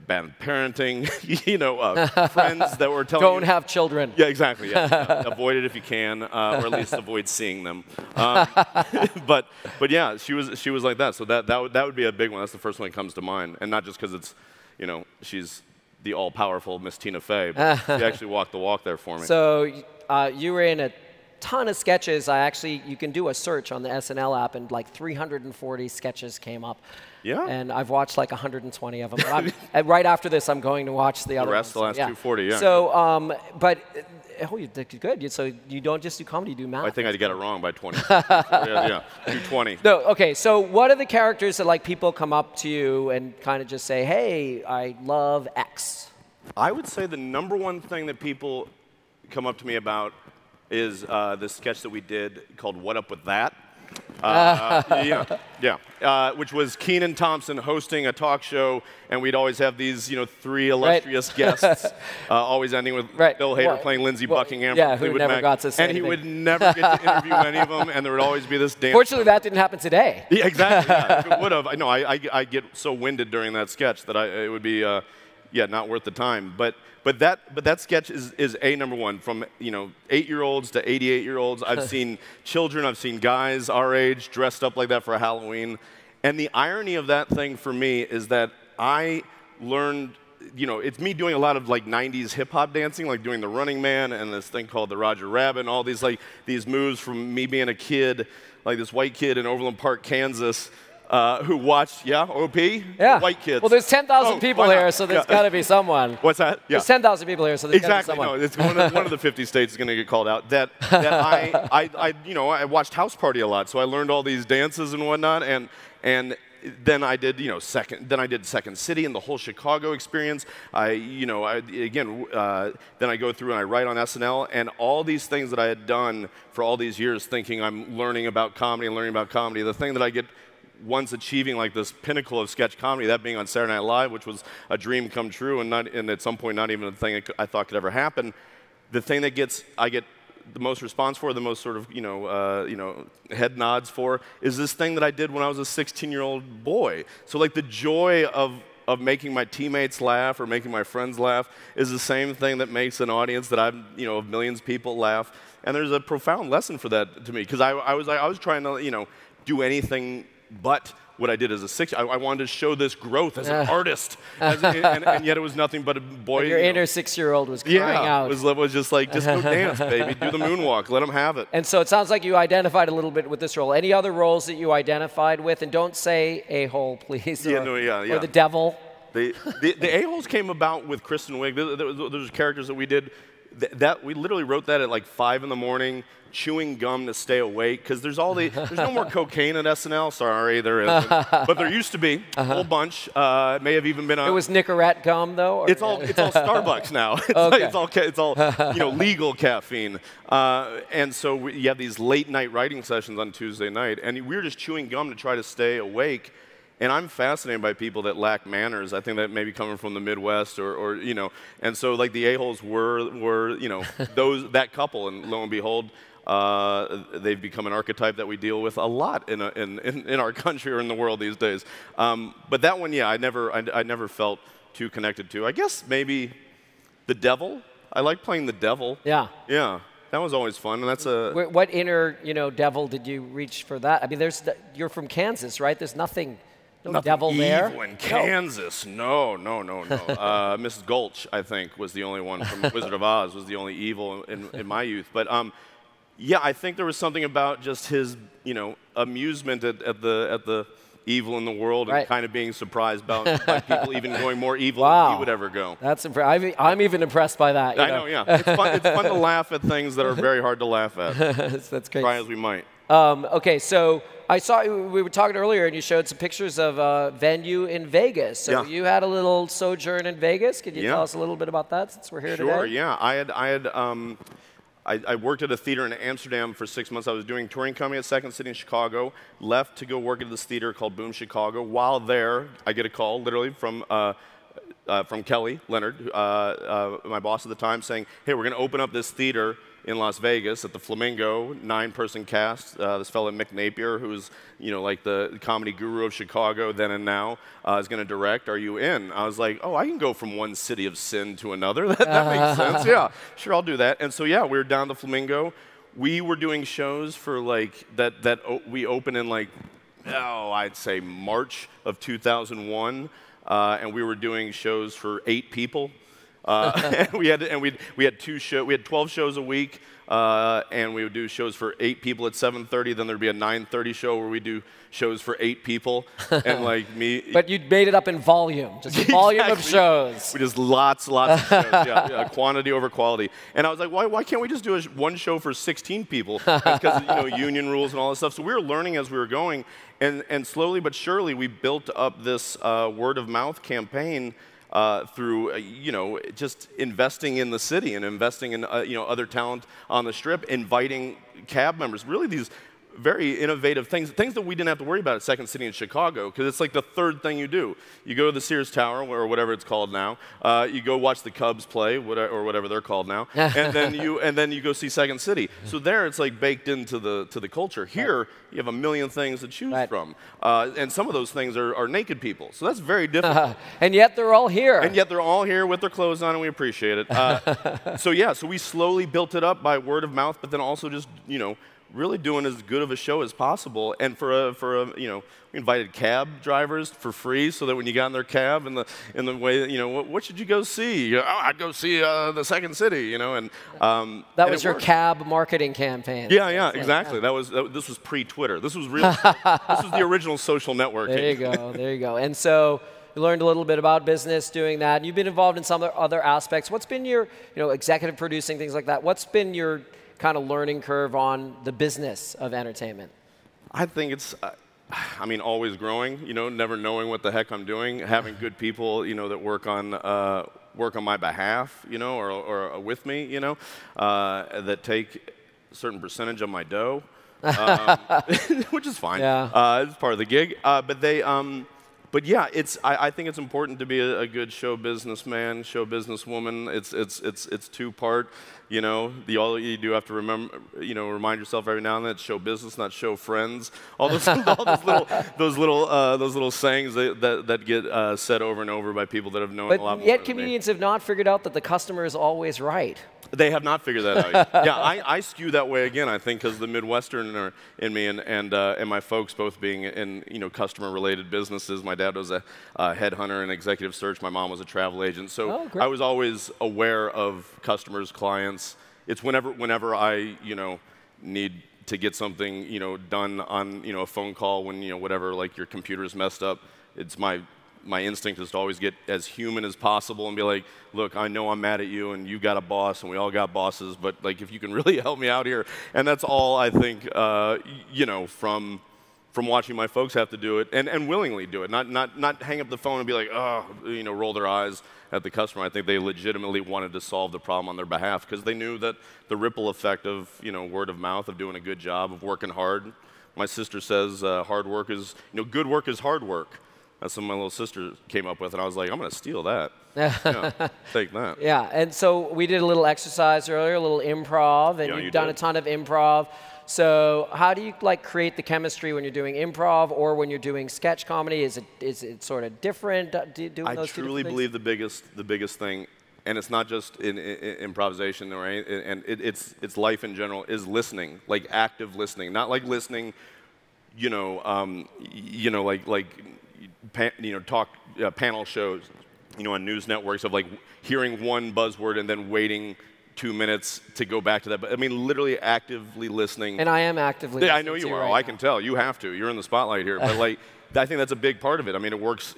Bad parenting, you know, friends that were telling Don't have children. Yeah, exactly. Yeah. Avoid it if you can, or at least avoid seeing them. But yeah, she was like that. So that would be a big one. That's the first one that comes to mind, and not just because it's, you know, she's the all-powerful Miss Tina Fey, but she actually walked the walk there for me. So you were in a ton of sketches. You can do a search on the SNL app, and like 340 sketches came up. Yeah. And I've watched like 120 of them. And right after this, I'm going to watch the other rest, ones. the last 240, yeah. So, but, you did good. So you don't just do comedy, you do math. I think I got it wrong by 20. Yeah, 220. No, okay, so what are the characters that like people come up to you and kind of just say, hey, I love X? I would say the number one thing that people come up to me about is this sketch that we did called What Up With That? Which was Kenan Thompson hosting a talk show, and we'd always have these, you know, 3 illustrious guests, always ending with Bill Hader playing Lindsey Buckingham. Yeah, who never got to say anything. And he would never get to interview any of them, and there would always be this dance. Fortunately, that didn't happen today. Yeah, exactly. Yeah, if it would have. I get so winded during that sketch that it would be, not worth the time. But that sketch is number one. From 8-year-olds to 88-year-olds, I've seen children, I've seen guys our age dressed up like that for Halloween, and the irony of that thing for me is that I learned, it's me doing a lot of like 90s hip hop dancing, like doing the Running Man and this thing called the Roger Rabbit, and all these these moves from me being a kid, like this white kid in Overland Park, Kansas. who watched, OP? Yeah. White kids. Well, there's 10,000 people here, so there's got to be someone. What's that? Yeah. There's 10,000 people here, so there's got to be someone. No, it's one of the 50 states is going to get called out. That I watched House Party a lot, so I learned all these dances and whatnot, and then I did, Then I did Second City and the whole Chicago experience. Then I go through and I write on SNL, and all these things that I had done for all these years, thinking I'm learning about comedy and learning about comedy. The thing that I get once achieving like this pinnacle of sketch comedy, that being on Saturday Night Live, which was a dream come true, and at some point not even a thing I thought could ever happen. The thing that I get the most response for, the most sort of head nods for, is this thing that I did when I was a 16-year-old boy. So like the joy of making my teammates laugh or making my friends laugh is the same thing that makes an audience that of millions of people laugh. And there's a profound lesson for that to me, because I was trying to do anything but what I did as a 6. I wanted to show this growth as an artist, and yet it was nothing but a boy. But your inner 6-year-old was crying out. Was just like, just go dance, baby, do the moonwalk, let them have it. And so it sounds like you identified a little bit with this role. Any other roles that you identified with? And don't say a-hole, please, or the devil. The a-holes came about with Kristen Wiig. Those characters that we did. We literally wrote that at like 5 in the morning, chewing gum to stay awake, because there's no more cocaine at SNL. Sorry, there isn't, but there used to be a whole bunch. It may have even been It was Nicorette gum, though. Or? It's all Starbucks now. It's all legal caffeine. And so you have these late night writing sessions on Tuesday night, and we were just chewing gum to try to stay awake. And I'm fascinated by people that lack manners. I think that maybe coming from the Midwest and so like the a-holes were that couple, and lo and behold, they've become an archetype that we deal with a lot in our country or in the world these days. But that one, I never felt too connected to. I guess maybe the devil. I like playing the devil. Yeah. Yeah. That was always fun, and that's a. What inner, devil did you reach for that? I mean, you're from Kansas, right? There's nothing devil there. Evil in Kansas. No. Mrs. Gulch, I think, was the only one from Wizard of Oz. Was the only evil in my youth. But I think there was something about just his, amusement at the evil in the world, and kind of being surprised by people even going more evil than he would ever go. That's impressive. I'm even impressed by that. I know, yeah. It's fun to laugh at things that are very hard to laugh at. That's great. Try as we might. Okay, so I saw we were talking earlier, and you showed some pictures of a venue in Vegas. So you had a little sojourn in Vegas. Could you tell us a little bit about that, since we're here today? Sure. Yeah. I worked at a theater in Amsterdam for 6 months. I was doing touring comedy at Second City in Chicago. Left to go work at this theater called Boom Chicago. While there, I get a call, literally from Kelly Leonard, my boss at the time, saying, "Hey, we're going to open up this theater in Las Vegas at the Flamingo, 9-person cast. This fellow Mick Napier, who's like the comedy guru of Chicago then and now, is going to direct. Are you in?" I was like, "Oh, I can go from one city of sin to another. That makes sense. Yeah, sure, I'll do that." And so we were down the Flamingo. We were doing shows for like we opened in like I'd say March of 2001, and we were doing shows for 8 people. And we had 12 shows a week, and we would do shows for 8 people at 7:30. Then there'd be a 9:30 show where we do shows for 8 people, and like me. But you made it up in volume, just volume of shows. We just lots of shows, quantity over quality. And I was like, why can't we just do one show for 16 people? Because union rules and all this stuff. So we were learning as we were going, and slowly but surely we built up this word of mouth campaign. Through just investing in the city and investing in other talent on the Strip, inviting cab members, really these very innovative things that we didn't have to worry about at Second City in Chicago, because it's like the third thing you do. You go to the Sears Tower, or whatever it's called now. You go watch the Cubs play, or whatever they're called now, and then you go see Second City. So there, it's like baked into the culture. Here, you have a million things to choose from, and some of those things are naked people. So that's very difficult. And yet they're all here. And yet they're all here with their clothes on, and we appreciate it. So we slowly built it up by word of mouth, but then also just really doing as good of a show as possible. And for a you know, we invited cab drivers for free so that when you got in their cab in the way that, you know, what should you go see? Oh, I'd go see the Second City, you know. And that was your cab marketing campaign. Yeah, exactly. This was pre-Twitter. This was real. This was the original social networking. There you go. There you go. And so you learned a little bit about business doing that. You've been involved in some other aspects. What's been your, you know, executive producing, things like that? What's been your kind of learning curve on the business of entertainment? I think it's, I mean, always growing, you know, never knowing what the heck I'm doing, having good people, you know, that work on my behalf, you know, or with me, you know, that take a certain percentage of my dough, which is fine. Yeah. It's part of the gig. But yeah, I think it's important to be a good show businessman, show businesswoman. It's two-part. You know, all you do have to remember, you know, remind yourself every now and then it's show business, not show friends. All those little sayings that get said over and over by people that have known a lot more. But yet comedians have not figured out that the customer is always right. They have not figured that out. Yeah, I skew that way again. I think because the Midwesterner in me and my folks both being in, you know, customer-related businesses. My dad was a headhunter in executive search. My mom was a travel agent. So I was always aware of customers, clients. It's whenever I, you know, need to get something, you know, done on, you know, a phone call when, you know, whatever, like your computer's messed up. It's my instinct is to always get as human as possible and be like, look, I know I'm mad at you and you got a boss and we all got bosses, but like if you can really help me out here. And that's all I think, you know, from watching my folks have to do it and willingly do it, not hang up the phone and be like, oh, you know, roll their eyes at the customer. I think they legitimately wanted to solve the problem on their behalf because they knew that the ripple effect of, you know, word of mouth, of doing a good job, of working hard. My sister says hard work is, you know, good work is hard work. That's what my little sister came up with, and I was like, I'm going to steal that. Yeah, take that. Yeah, and so we did a little exercise earlier, a little improv, and you've done a ton of improv. So how do you like create the chemistry when you're doing improv or when you're doing sketch comedy? Is it sort of different? I truly believe the biggest thing, and it's not just in improvisation or and it's life in general, is listening, like active listening, not like listening, you know, panel shows, you know, on news networks of like hearing one buzzword and then waiting 2 minutes to go back to that. But I mean, literally actively listening. And I am actively listening. I know you are. Right, I can tell. You have to. You're in the spotlight here. But like, I think that's a big part of it. I mean, it works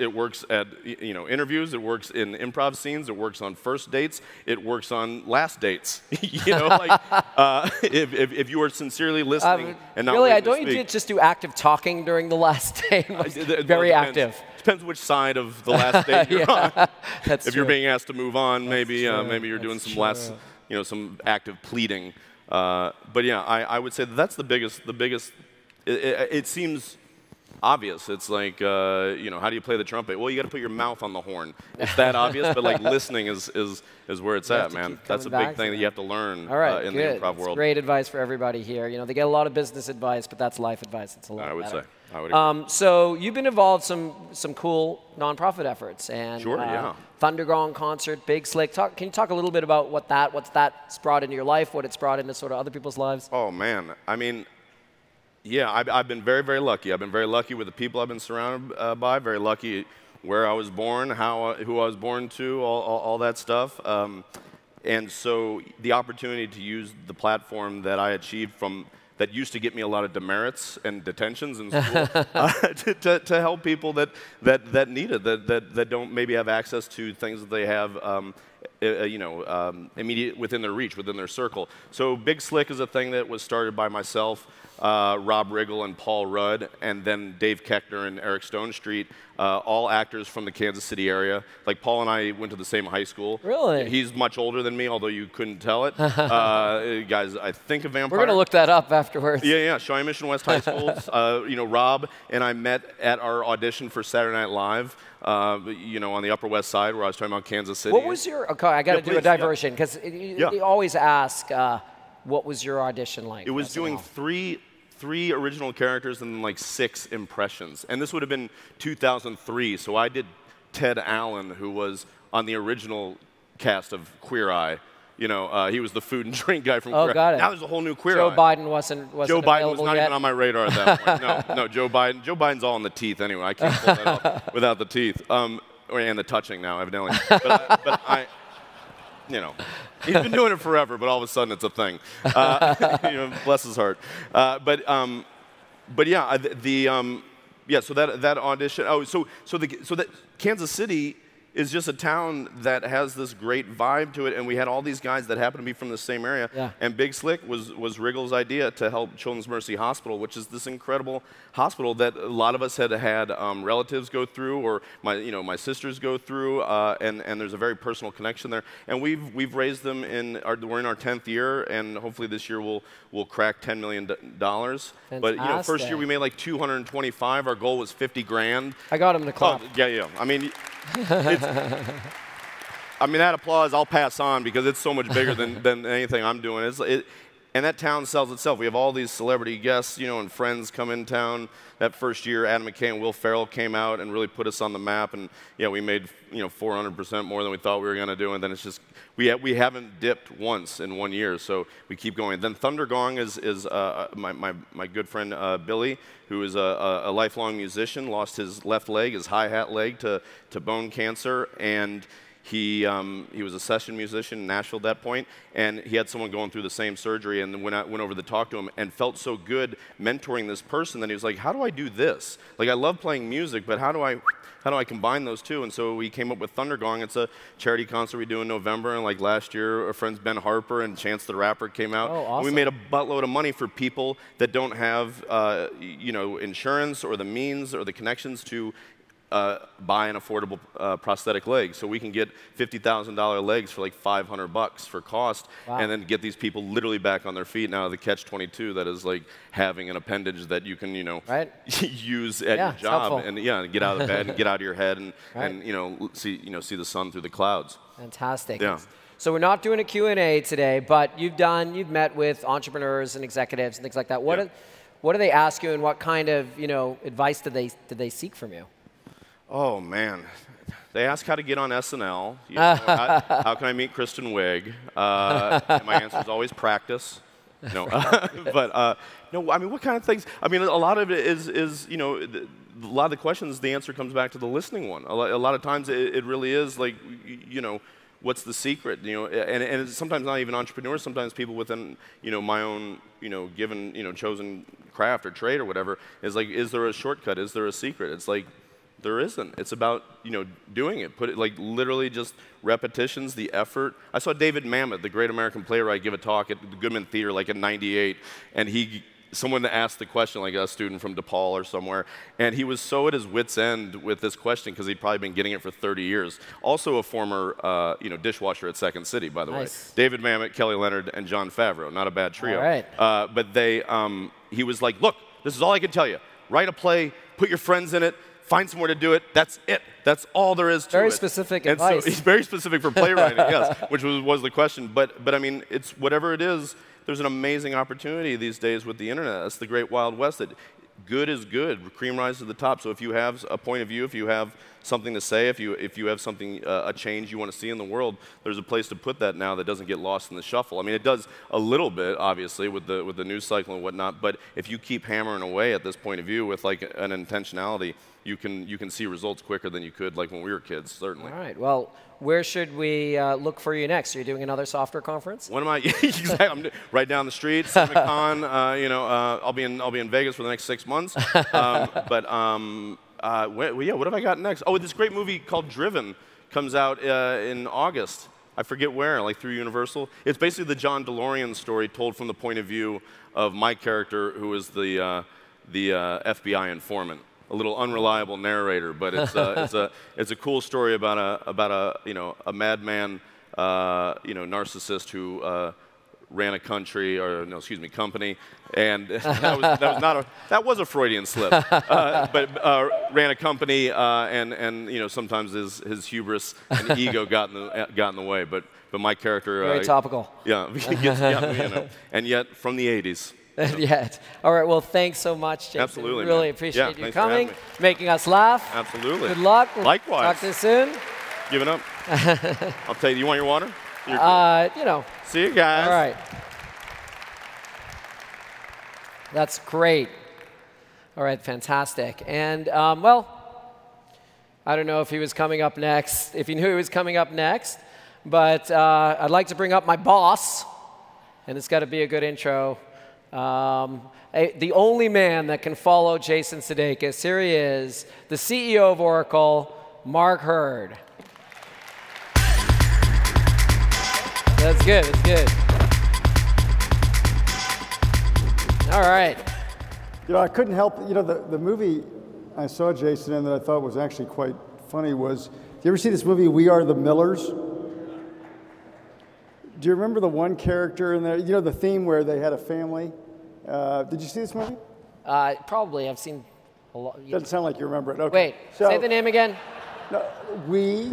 at, you know, interviews. It works in improv scenes. It works on first dates. It works on last dates. You know, like if you are sincerely listening and not really, don't you just do active talking during the last date? Very active. Depends which side of the last date you're on. If you're being asked to move on, maybe you're doing some less, you know, some active pleading. But yeah, I would say that's the biggest. It seems obvious. It's like, you know, how do you play the trumpet? Well, you got to put your mouth on the horn. It's that obvious, but like listening is where it's at, man. That's a big thing that you have to learn in the improv world. That's great advice for everybody here. You know, they get a lot of business advice, but that's life advice. It's a lot better. I would agree. So you've been involved in some cool nonprofit efforts, and Thundergong concert, Big Slick. Can you talk a little bit about what that's brought into your life, what it's brought into sort of other people's lives? Oh man, I mean, yeah, I've been very, very lucky. I've been very lucky with the people I've been surrounded by. Very lucky where I was born, who I was born to, all that stuff. And so the opportunity to use the platform that I achieved that used to get me a lot of demerits and detentions in school to help people that need it, that don't maybe have access to things that they have immediate within their reach, within their circle. So Big Slick is a thing that was started by myself, Rob Riggle and Paul Rudd, and then Dave Keckner and Eric Stonestreet, all actors from the Kansas City area. Like Paul and I went to the same high school. Really? He's much older than me, although you couldn't tell it. Guys, I think of Vampire. We're going to look that up afterwards. Yeah, Shawnee Mission West High Schools. You know, Rob and I met at our audition for Saturday Night Live. You know, on the Upper West Side, where I was talking about Kansas City. What was your? Okay, I got to do a diversion because you always ask, what was your audition like? It was doing three original characters and then like 6 impressions, and this would have been 2003. So I did Ted Allen, who was on the original cast of Queer Eye. he was the food and drink guy from Oh, Queer. got it. Now there's a whole new Queer Joe Eye. Biden wasn't Joe Biden was available not yet. even on my radar at that point. No, Joe Biden. Joe Biden's all in the teeth anyway. I can't pull that off without the teeth. And the touching now, evidently. But I he's been doing it forever, but all of a sudden it's a thing. Bless his heart. But yeah, so that audition. Oh, so that Kansas City is just a town that has this great vibe to it, and we had all these guys that happen to be from the same area. Yeah. And Big Slick was Wriggle's idea to help Children's Mercy Hospital, which is this incredible hospital that a lot of us had relatives go through, or my sisters go through, and there's a very personal connection there. And we've raised them we're in our 10th year, and hopefully this year we'll crack $10 million. Fantastic. But first year we made like 225. Our goal was 50 grand. I got him to clap. Oh, yeah. I mean. That applause I'll pass on because it's so much bigger than anything I'm doing. And that town sells itself. We have all these celebrity guests, and friends come in town. That first year, Adam McKay and Will Ferrell came out and really put us on the map. And we made 400% more than we thought we were going to do. And then it's just we haven't dipped once in 1 year, so we keep going. Then Thunder Gong is my good friend Billy, who is a lifelong musician. Lost his left leg, his hi-hat leg, to bone cancer, and he was a session musician in Nashville at that point, and he had someone going through the same surgery, and went over to talk to him, and felt so good mentoring this person that he was like, how do I do this? Like, I love playing music, but how do I combine those two? And so we came up with Thunder Gong. It's a charity concert we do in November, and like last year, our friends Ben Harper and Chance the Rapper came out. Oh, awesome. And we made a buttload of money for people that don't have insurance or the means or the connections to buy an affordable prosthetic leg. So we can get $50,000 legs for like $500 for cost, and then get these people literally back on their feet. Now the catch-22 that is like having an appendage that you can use at your job, and get out of bed and get out of your head and see the sun through the clouds. Fantastic. Yeah. So we're not doing a Q&A today, but you've met with entrepreneurs and executives and things like that. What do they ask you, and what kind of advice did they seek from you? Oh, man. They ask how to get on SNL. How can I meet Kristen Wiig? And my answer is always practice. No. No, I mean, what kind of things? I mean, a lot of it is a lot of the questions, the answer comes back to the listening one. A lot of times it really is like, what's the secret? And it's sometimes not even entrepreneurs, sometimes people within, my own, given, chosen craft or trade or whatever, is like, is there a shortcut? Is there a secret? It's like, there isn't. It's about, doing it. Put it like literally just repetitions, the effort. I saw David Mamet, the great American playwright, give a talk at the Goodman Theater like in '98, and someone asked the question, like a student from DePaul or somewhere, and he was so at his wit's end with this question because he'd probably been getting it for 30 years. Also a former, dishwasher at Second City, by the way. David Mamet, Kelly Leonard, and Jon Favreau. Not a bad trio. All right. But he was like, look, this is all I can tell you. Write a play, put your friends in it, find somewhere to do it. That's it. That's all there is to it. Very specific and advice. So it's very specific for playwriting, yes, which was the question. But I mean, it's whatever it is. There's an amazing opportunity these days with the internet. That's the great Wild West. That good is good. Cream rises to the top. So if you have a point of view, if you have something to say, if you have something, a change you want to see in the world, there's a place to put that now that doesn't get lost in the shuffle. I mean, it does a little bit, obviously, with the news cycle and whatnot. But if you keep hammering away at this point of view with like an intentionality, you can see results quicker than you could like when we were kids, certainly. All right. Well, where should we look for you next? Are you doing another software conference? When am I? Exactly. I'm right down the street. CinemaCon. I'll be in Vegas for the next 6 months. What have I got next? Oh, this great movie called Driven comes out in August. I forget where, like through Universal. It's basically the John DeLorean story told from the point of view of my character, who is the FBI informant. A little unreliable narrator, but it's a cool story about a madman narcissist who ran a company, and that was a Freudian slip, but ran a company, and sometimes his hubris and ego got in the way, but my character very topical. Yeah, and yet from the '80s. All right. Well, thanhanks so much, Jason. Absolutely. Really appreciate you coming, for having me. making us laugh. Absolutely. Good luck. Likewise. Talk to you soon. Give it up. I'll tell you. You want your water? You know. See you guys. All right. That's great. All right, fantastic. And, well, I don't know if he was coming up next, if he knew he was coming up next, but I'd like to bring up my boss, and it's got to be a good intro. The only man that can follow Jason Sudeikis. Here he is, the CEO of Oracle, Mark Hurd. That's good, that's good. All right. You know, I couldn't help, you know, the movie I saw Jason in that I thought was actually quite funny was, do you ever see this movie, We Are the Millers? Do you remember the one character in there, you know, the theme where they had a family? Did you see this movie? Probably, I've seen a lot. Doesn't sound like you remember it. Okay. Wait, say the name again. No, we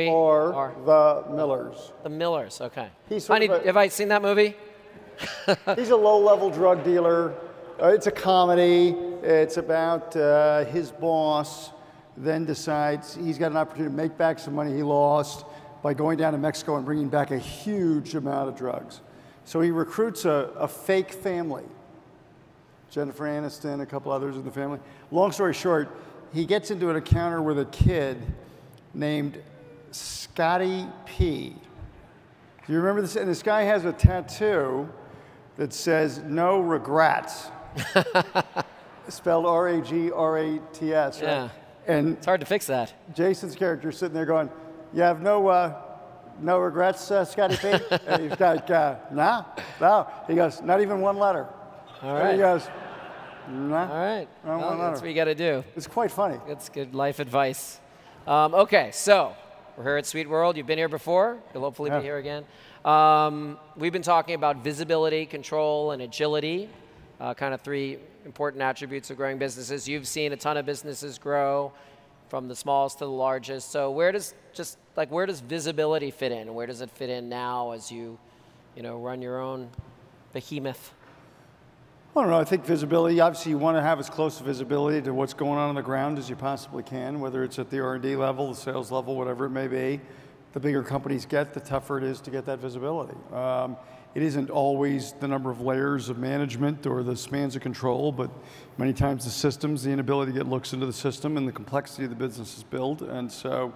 are the Millers. The Millers, okay. Have I seen that movie? He's a low-level drug dealer. It's a comedy. It's about his boss then decides he's got an opportunity to make back some money he lost by going down to Mexico and bringing back a huge amount of drugs. So he recruits a fake family. Jennifer Aniston, a couple others in the family. Long story short, he gets into an encounter with a kid named Scotty P. Do you remember this? And this guy has a tattoo that says "No regrets," spelled R-A-G-R-A-T-S. Right? Yeah. And it's hard to fix that. Jason's character is sitting there going, "You have no regrets, Scotty P?" And he's like, "No." He goes, "Not even one letter." All right. And he goes, "No." All right. Not Well, one that's letter. what you got to do. It's quite funny. That's good life advice. Okay, so we're here at SuiteWorld. You've been here before. You'll hopefully be here again. We've been talking about visibility, control, and agility, kind of three important attributes of growing businesses. You've seen a ton of businesses grow from the smallest to the largest. So where does visibility fit in? Where does it fit in now as you run your own behemoth? I don't know. I think visibility, obviously you want to have as close visibility to what's going on the ground as you possibly can, whether it's at the R&D level, the sales level, whatever it may be. The bigger companies get, the tougher it is to get that visibility. It isn't always the number of layers of management or the spans of control, but many times the systems, the inability to get looks into the system and the complexity of the business is built. And so,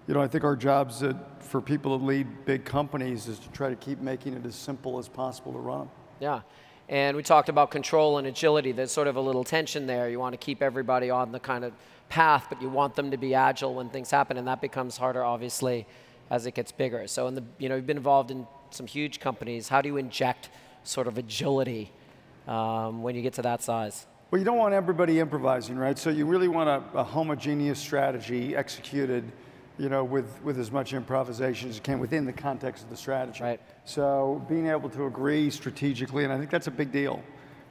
I think our jobs for people that lead big companies is to try to keep making it as simple as possible to run them. Yeah. And we talked about control and agility. There's sort of a little tension there. You want to keep everybody on the kind of path, but you want them to be agile when things happen, and that becomes harder, obviously, as it gets bigger. So, you've been involved in some huge companies. How do you inject sort of agility when you get to that size? Well, you don't want everybody improvising, right? So you really want a homogeneous strategy executed, with as much improvisation as you can within the context of the strategy. Right. So being able to agree strategically, and I think that's a big deal,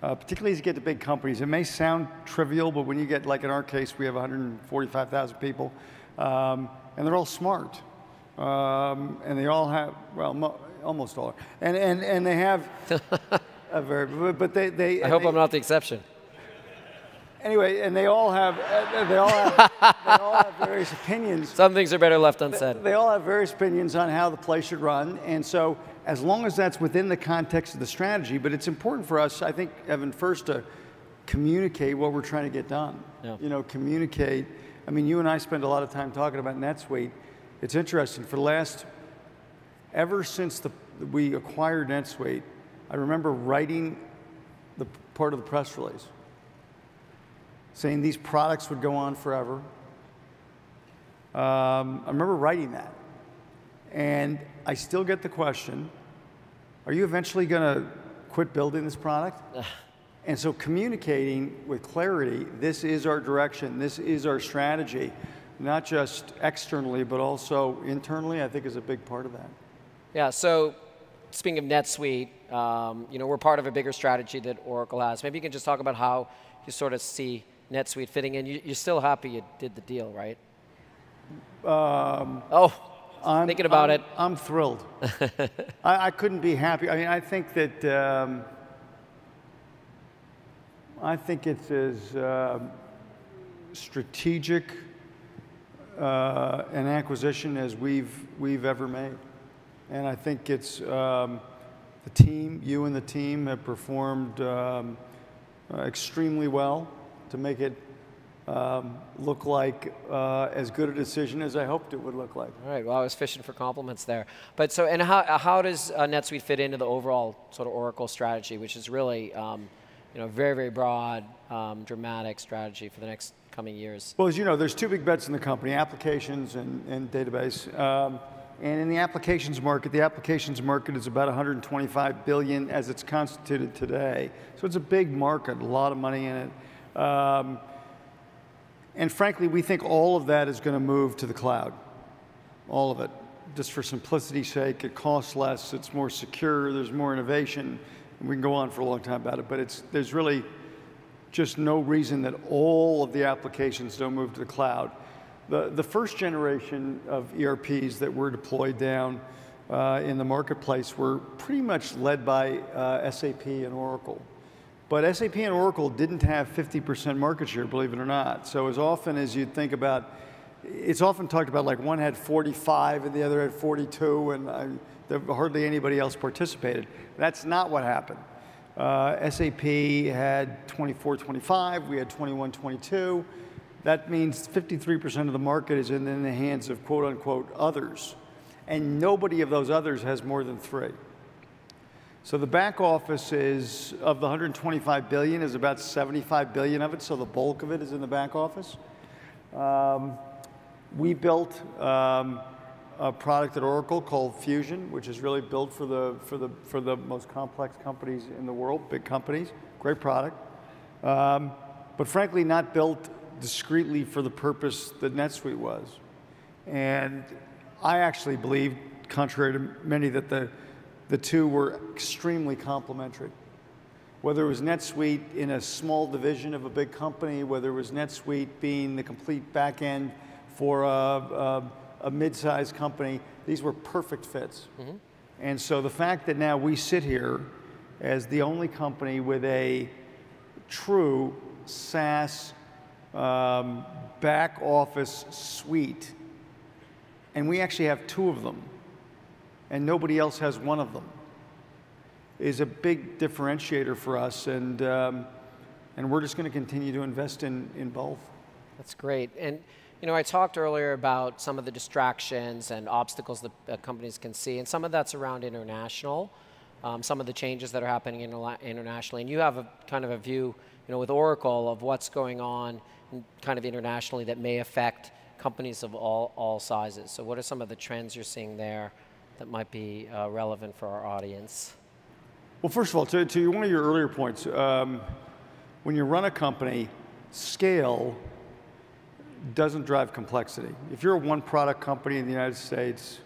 particularly as you get to big companies. It may sound trivial, but when you get, like in our case, we have 145,000 people, and they're all smart. And they all have, well, almost all, and they have a very, but they. I hope I'm not the exception. Anyway, and they all have various opinions. Some things are better left unsaid. They all have various opinions on how the play should run, and so as long as that's within the context of the strategy, but it's important for us, I think, Evan, first to communicate what we're trying to get done. Yeah. Communicate. I mean, you and I spend a lot of time talking about NetSuite. It's interesting. For the last, ever since we acquired NetSuite, I remember writing the part of the press release saying these products would go on forever. I remember writing that. And I still get the question, are you eventually going to quit building this product? And so communicating with clarity, this is our direction, this is our strategy, not just externally, but also internally, I think is a big part of that. Yeah, so speaking of NetSuite, we're part of a bigger strategy that Oracle has. Maybe you can just talk about how you sort of see NetSuite fitting in. You're still happy you did the deal, right? I'm thinking about it. I'm thrilled. I couldn't be happy. I mean, I think that it's as strategic an acquisition as we've ever made. And I think it's the team, you and the team have performed extremely well to make it look like as good a decision as I hoped it would look like. All right, well, I was fishing for compliments there. But so, and how does NetSuite fit into the overall sort of Oracle strategy, which is really, very, very broad, dramatic strategy for the next coming years? Well, as you know, there's two big bets in the company, applications and database. And in the applications market is about $125 billion as it's constituted today. So it's a big market, a lot of money in it. And frankly, we think all of that is going to move to the cloud, all of it. Just for simplicity's sake, it costs less, it's more secure, there's more innovation. And we can go on for a long time about it, but there's really just no reason that all of the applications don't move to the cloud. The first generation of ERPs that were deployed down in the marketplace were pretty much led by SAP and Oracle. But SAP and Oracle didn't have 50% market share, believe it or not. So as often as you think about, it's often talked about like one had 45 and the other had 42, and hardly anybody else participated. That's not what happened. SAP had 24, 25, we had 21, 22. That means 53% of the market is in the hands of quote unquote others. And nobody of those others has more than 3. So the back office is, of the 125 billion, is about 75 billion of it, so the bulk of it is in the back office. We built a product at Oracle called Fusion, which is really built for the most complex companies in the world, big companies, great product. But frankly, not built discreetly for the purpose that NetSuite was. And I actually believe, contrary to many, that the two were extremely complementary. Whether it was NetSuite in a small division of a big company, whether it was NetSuite being the complete back end for a mid-sized company, these were perfect fits. Mm-hmm. And so the fact that now we sit here as the only company with a true SaaS back office suite, and we actually have 2 of them, and nobody else has 1 of them, is a big differentiator for us, and we're just going to continue to invest in both. That's great. And I talked earlier about some of the distractions and obstacles that companies can see, and some of that's around international, some of the changes that are happening internationally. And you have a kind of a view, with Oracle of what's going on kind of internationally that may affect companies of all sizes. So what are some of the trends you're seeing there that might be relevant for our audience? Well, first of all, to one of your earlier points, when you run a company, scale doesn't drive complexity. If you're a one-product company in the United States,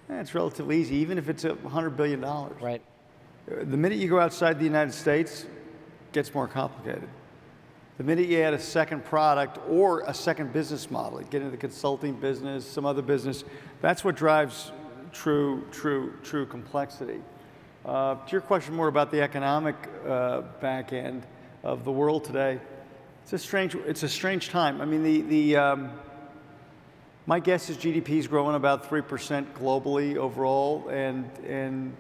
it's relatively easy, even if it's $100 billion. Right. The minute you go outside the United States, it gets more complicated. The minute you add a second product or a second business model, get into the consulting business, some other business, that's what drives true complexity. To your question more about the economic back end of the world today, it's a strange time. I mean, my guess is GDP is growing about 3% globally overall, and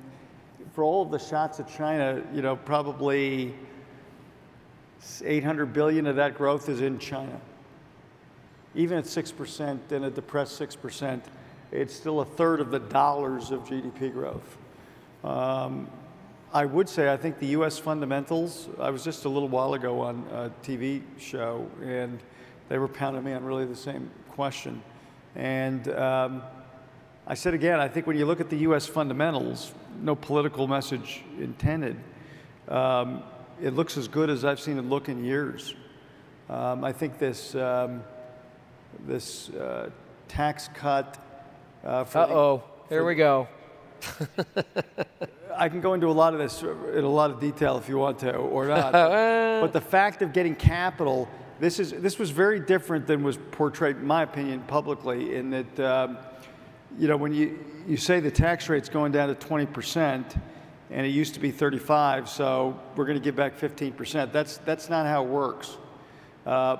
for all of the shots at China, probably 800 billion of that growth is in China. Even at 6% and a depressed 6%, it's still 1/3 of the dollars of GDP growth. I would say I think the U.S. fundamentals, I was just a little while ago on a TV show, and they were pounding me on really the same question. And I said again, I think when you look at the U.S. fundamentals, no political message intended, it looks as good as I've seen it look in years. I think this tax cut. Here we go. I can go into a lot of this in a lot of detail if you want to, or not. But the fact of getting capital, this was very different than was portrayed, in my opinion, publicly. In that, when you say the tax rate's going down to 20%, and it used to be 35, so we're going to give back 15%. That's not how it works.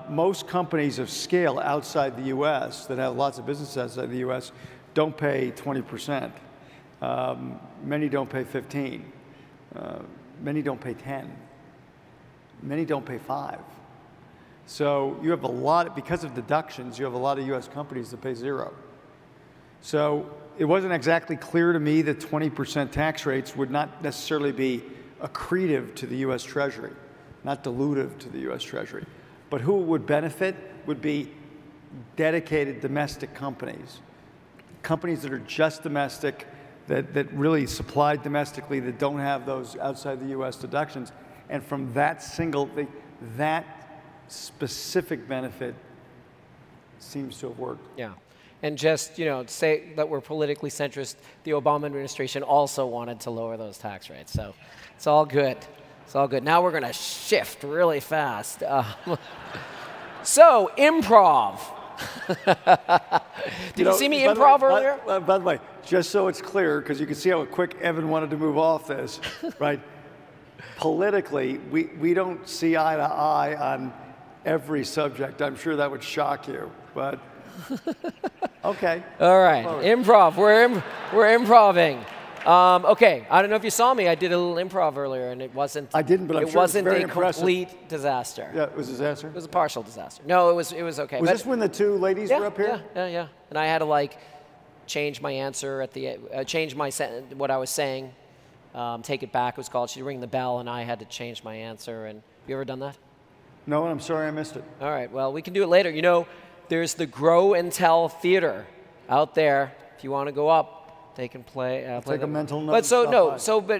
Most companies of scale outside the U.S. that have lots of business outside the U.S. don't pay 20%. Many don't pay 15. Many don't pay 10. Many don't pay 5. So you have a lot, because of deductions, you have a lot of US companies that pay 0. So it wasn't exactly clear to me that 20% tax rates would not necessarily be accretive to the US Treasury, not dilutive to the US Treasury. But who it would benefit would be dedicated domestic companies. Companies that are just domestic, that really supply domestically, that don't have those outside the US deductions. And from that single thing, that specific benefit seems to have worked. Yeah. And just, say that we're politically centrist, the Obama administration also wanted to lower those tax rates. So it's all good. It's all good. Now we're going to shift really fast. So, improv. Did you see me improv earlier? By the way, just so it's clear, because you can see how quick Evan wanted to move off this, right? Politically, we don't see eye to eye on every subject. I'm sure that would shock you, but okay. All right, improv. We're improving. Okay, I don't know if you saw me. I did a little improv earlier, and it wasn't. I didn't, but I'm sure it was very impressive. It wasn't a complete disaster. Yeah, it was a disaster. It was a partial disaster. No, it was okay. Was this when the two ladies were up here? Yeah. And I had to change my answer at the change my what I was saying, take it back. It was called. She'd ring the bell, and I had to change my answer. And you ever done that? No, I'm sorry I missed it. All right. Well, we can do it later. There's the Grow and Tell Theater out there. If you want to go up, they can play. Take a mental note. But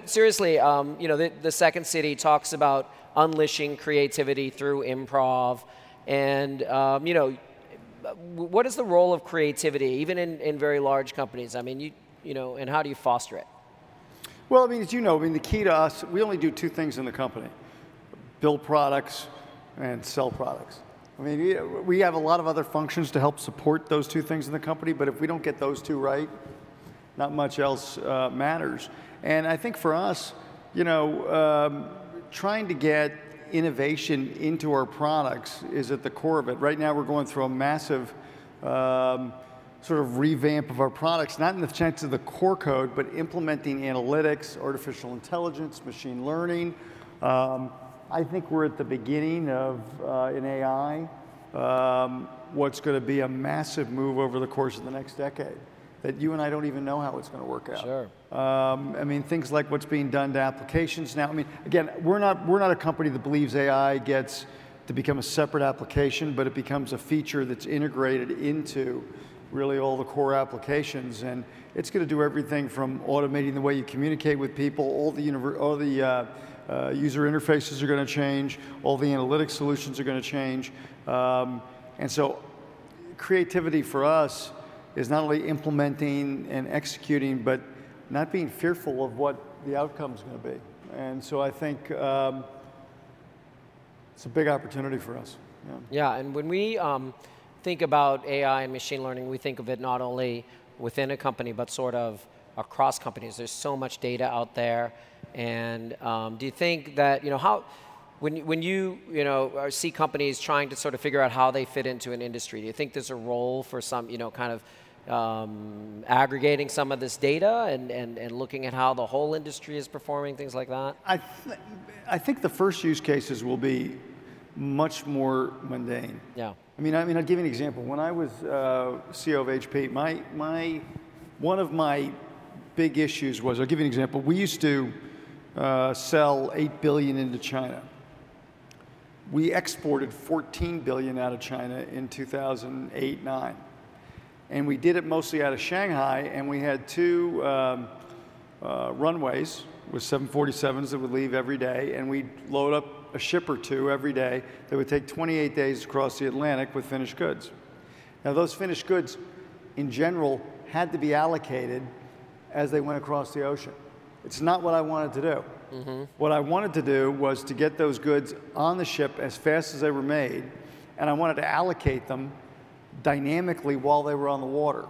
seriously, the Second City talks about unleashing creativity through improv, and what is the role of creativity, even in very large companies? I mean, and how do you foster it? Well, I mean, as the key to us, we only do two things in the company: build products and sell products. I mean, we have a lot of other functions to help support those two things in the company, but if we don't get those two right, not much else matters. And I think for us, trying to get innovation into our products is at the core of it. Right now, we're going through a massive sort of revamp of our products, not in the sense of the core code, but implementing analytics, artificial intelligence, machine learning. I think we're at the beginning of, in AI, what's going to be a massive move over the course of the next decade that you and I don't even know how it's going to work out. Sure. I mean, things like what's being done to applications now. I mean, again, we're not a company that believes AI gets to become a separate application, but it becomes a feature that's integrated into really all the core applications, and it's going to do everything from automating the way you communicate with people, all the user interfaces are going to change, all the analytics solutions are going to change, and so creativity for us is not only implementing and executing, but not being fearful of what the outcome is going to be. And so I think it's a big opportunity for us. Yeah, and when we think about AI and machine learning, we think of it not only within a company, but sort of across companies. There's so much data out there. And do you think that, when you see companies trying to sort of figure out how they fit into an industry, do you think there's a role for some, kind of aggregating some of this data and looking at how the whole industry is performing, things like that? I think the first use cases will be much more mundane. Yeah. I mean, I'll give you an example. When I was CEO of HP, one of my big issues was, I'll give you an example. We used to sell $8 billion into China. We exported $14 billion out of China in 2008-9. And we did it mostly out of Shanghai, and we had two runways with 747s that would leave every day, and we'd load up a ship or two every day that would take 28 days across the Atlantic with finished goods. Now, those finished goods, in general, had to be allocated as they went across the ocean. It's not what I wanted to do. Mm-hmm. What I wanted to do was to get those goods on the ship as fast as they were made, and I wanted to allocate them dynamically while they were on the water.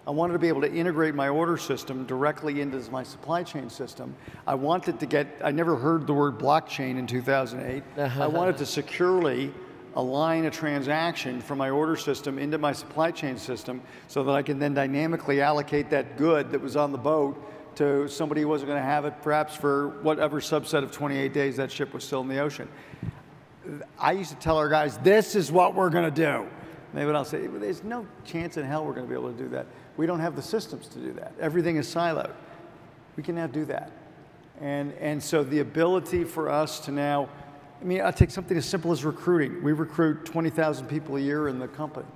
I wanted to be able to integrate my order system directly into my supply chain system. I wanted to I never heard the word blockchain in 2008. I wanted to securely align a transaction from my order system into my supply chain system so that I can then dynamically allocate that good that was on the boat to somebody who wasn't going to have it perhaps for whatever subset of 28 days that ship was still in the ocean. I used to tell our guys, this is what we're going to do. They would all say, there's no chance in hell we're going to be able to do that. We don't have the systems to do that. Everything is siloed. We can now do that. And so the ability for us to now, I mean, I'll take something as simple as recruiting. We recruit 20,000 people a year in the company.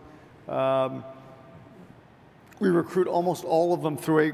We recruit almost all of them through a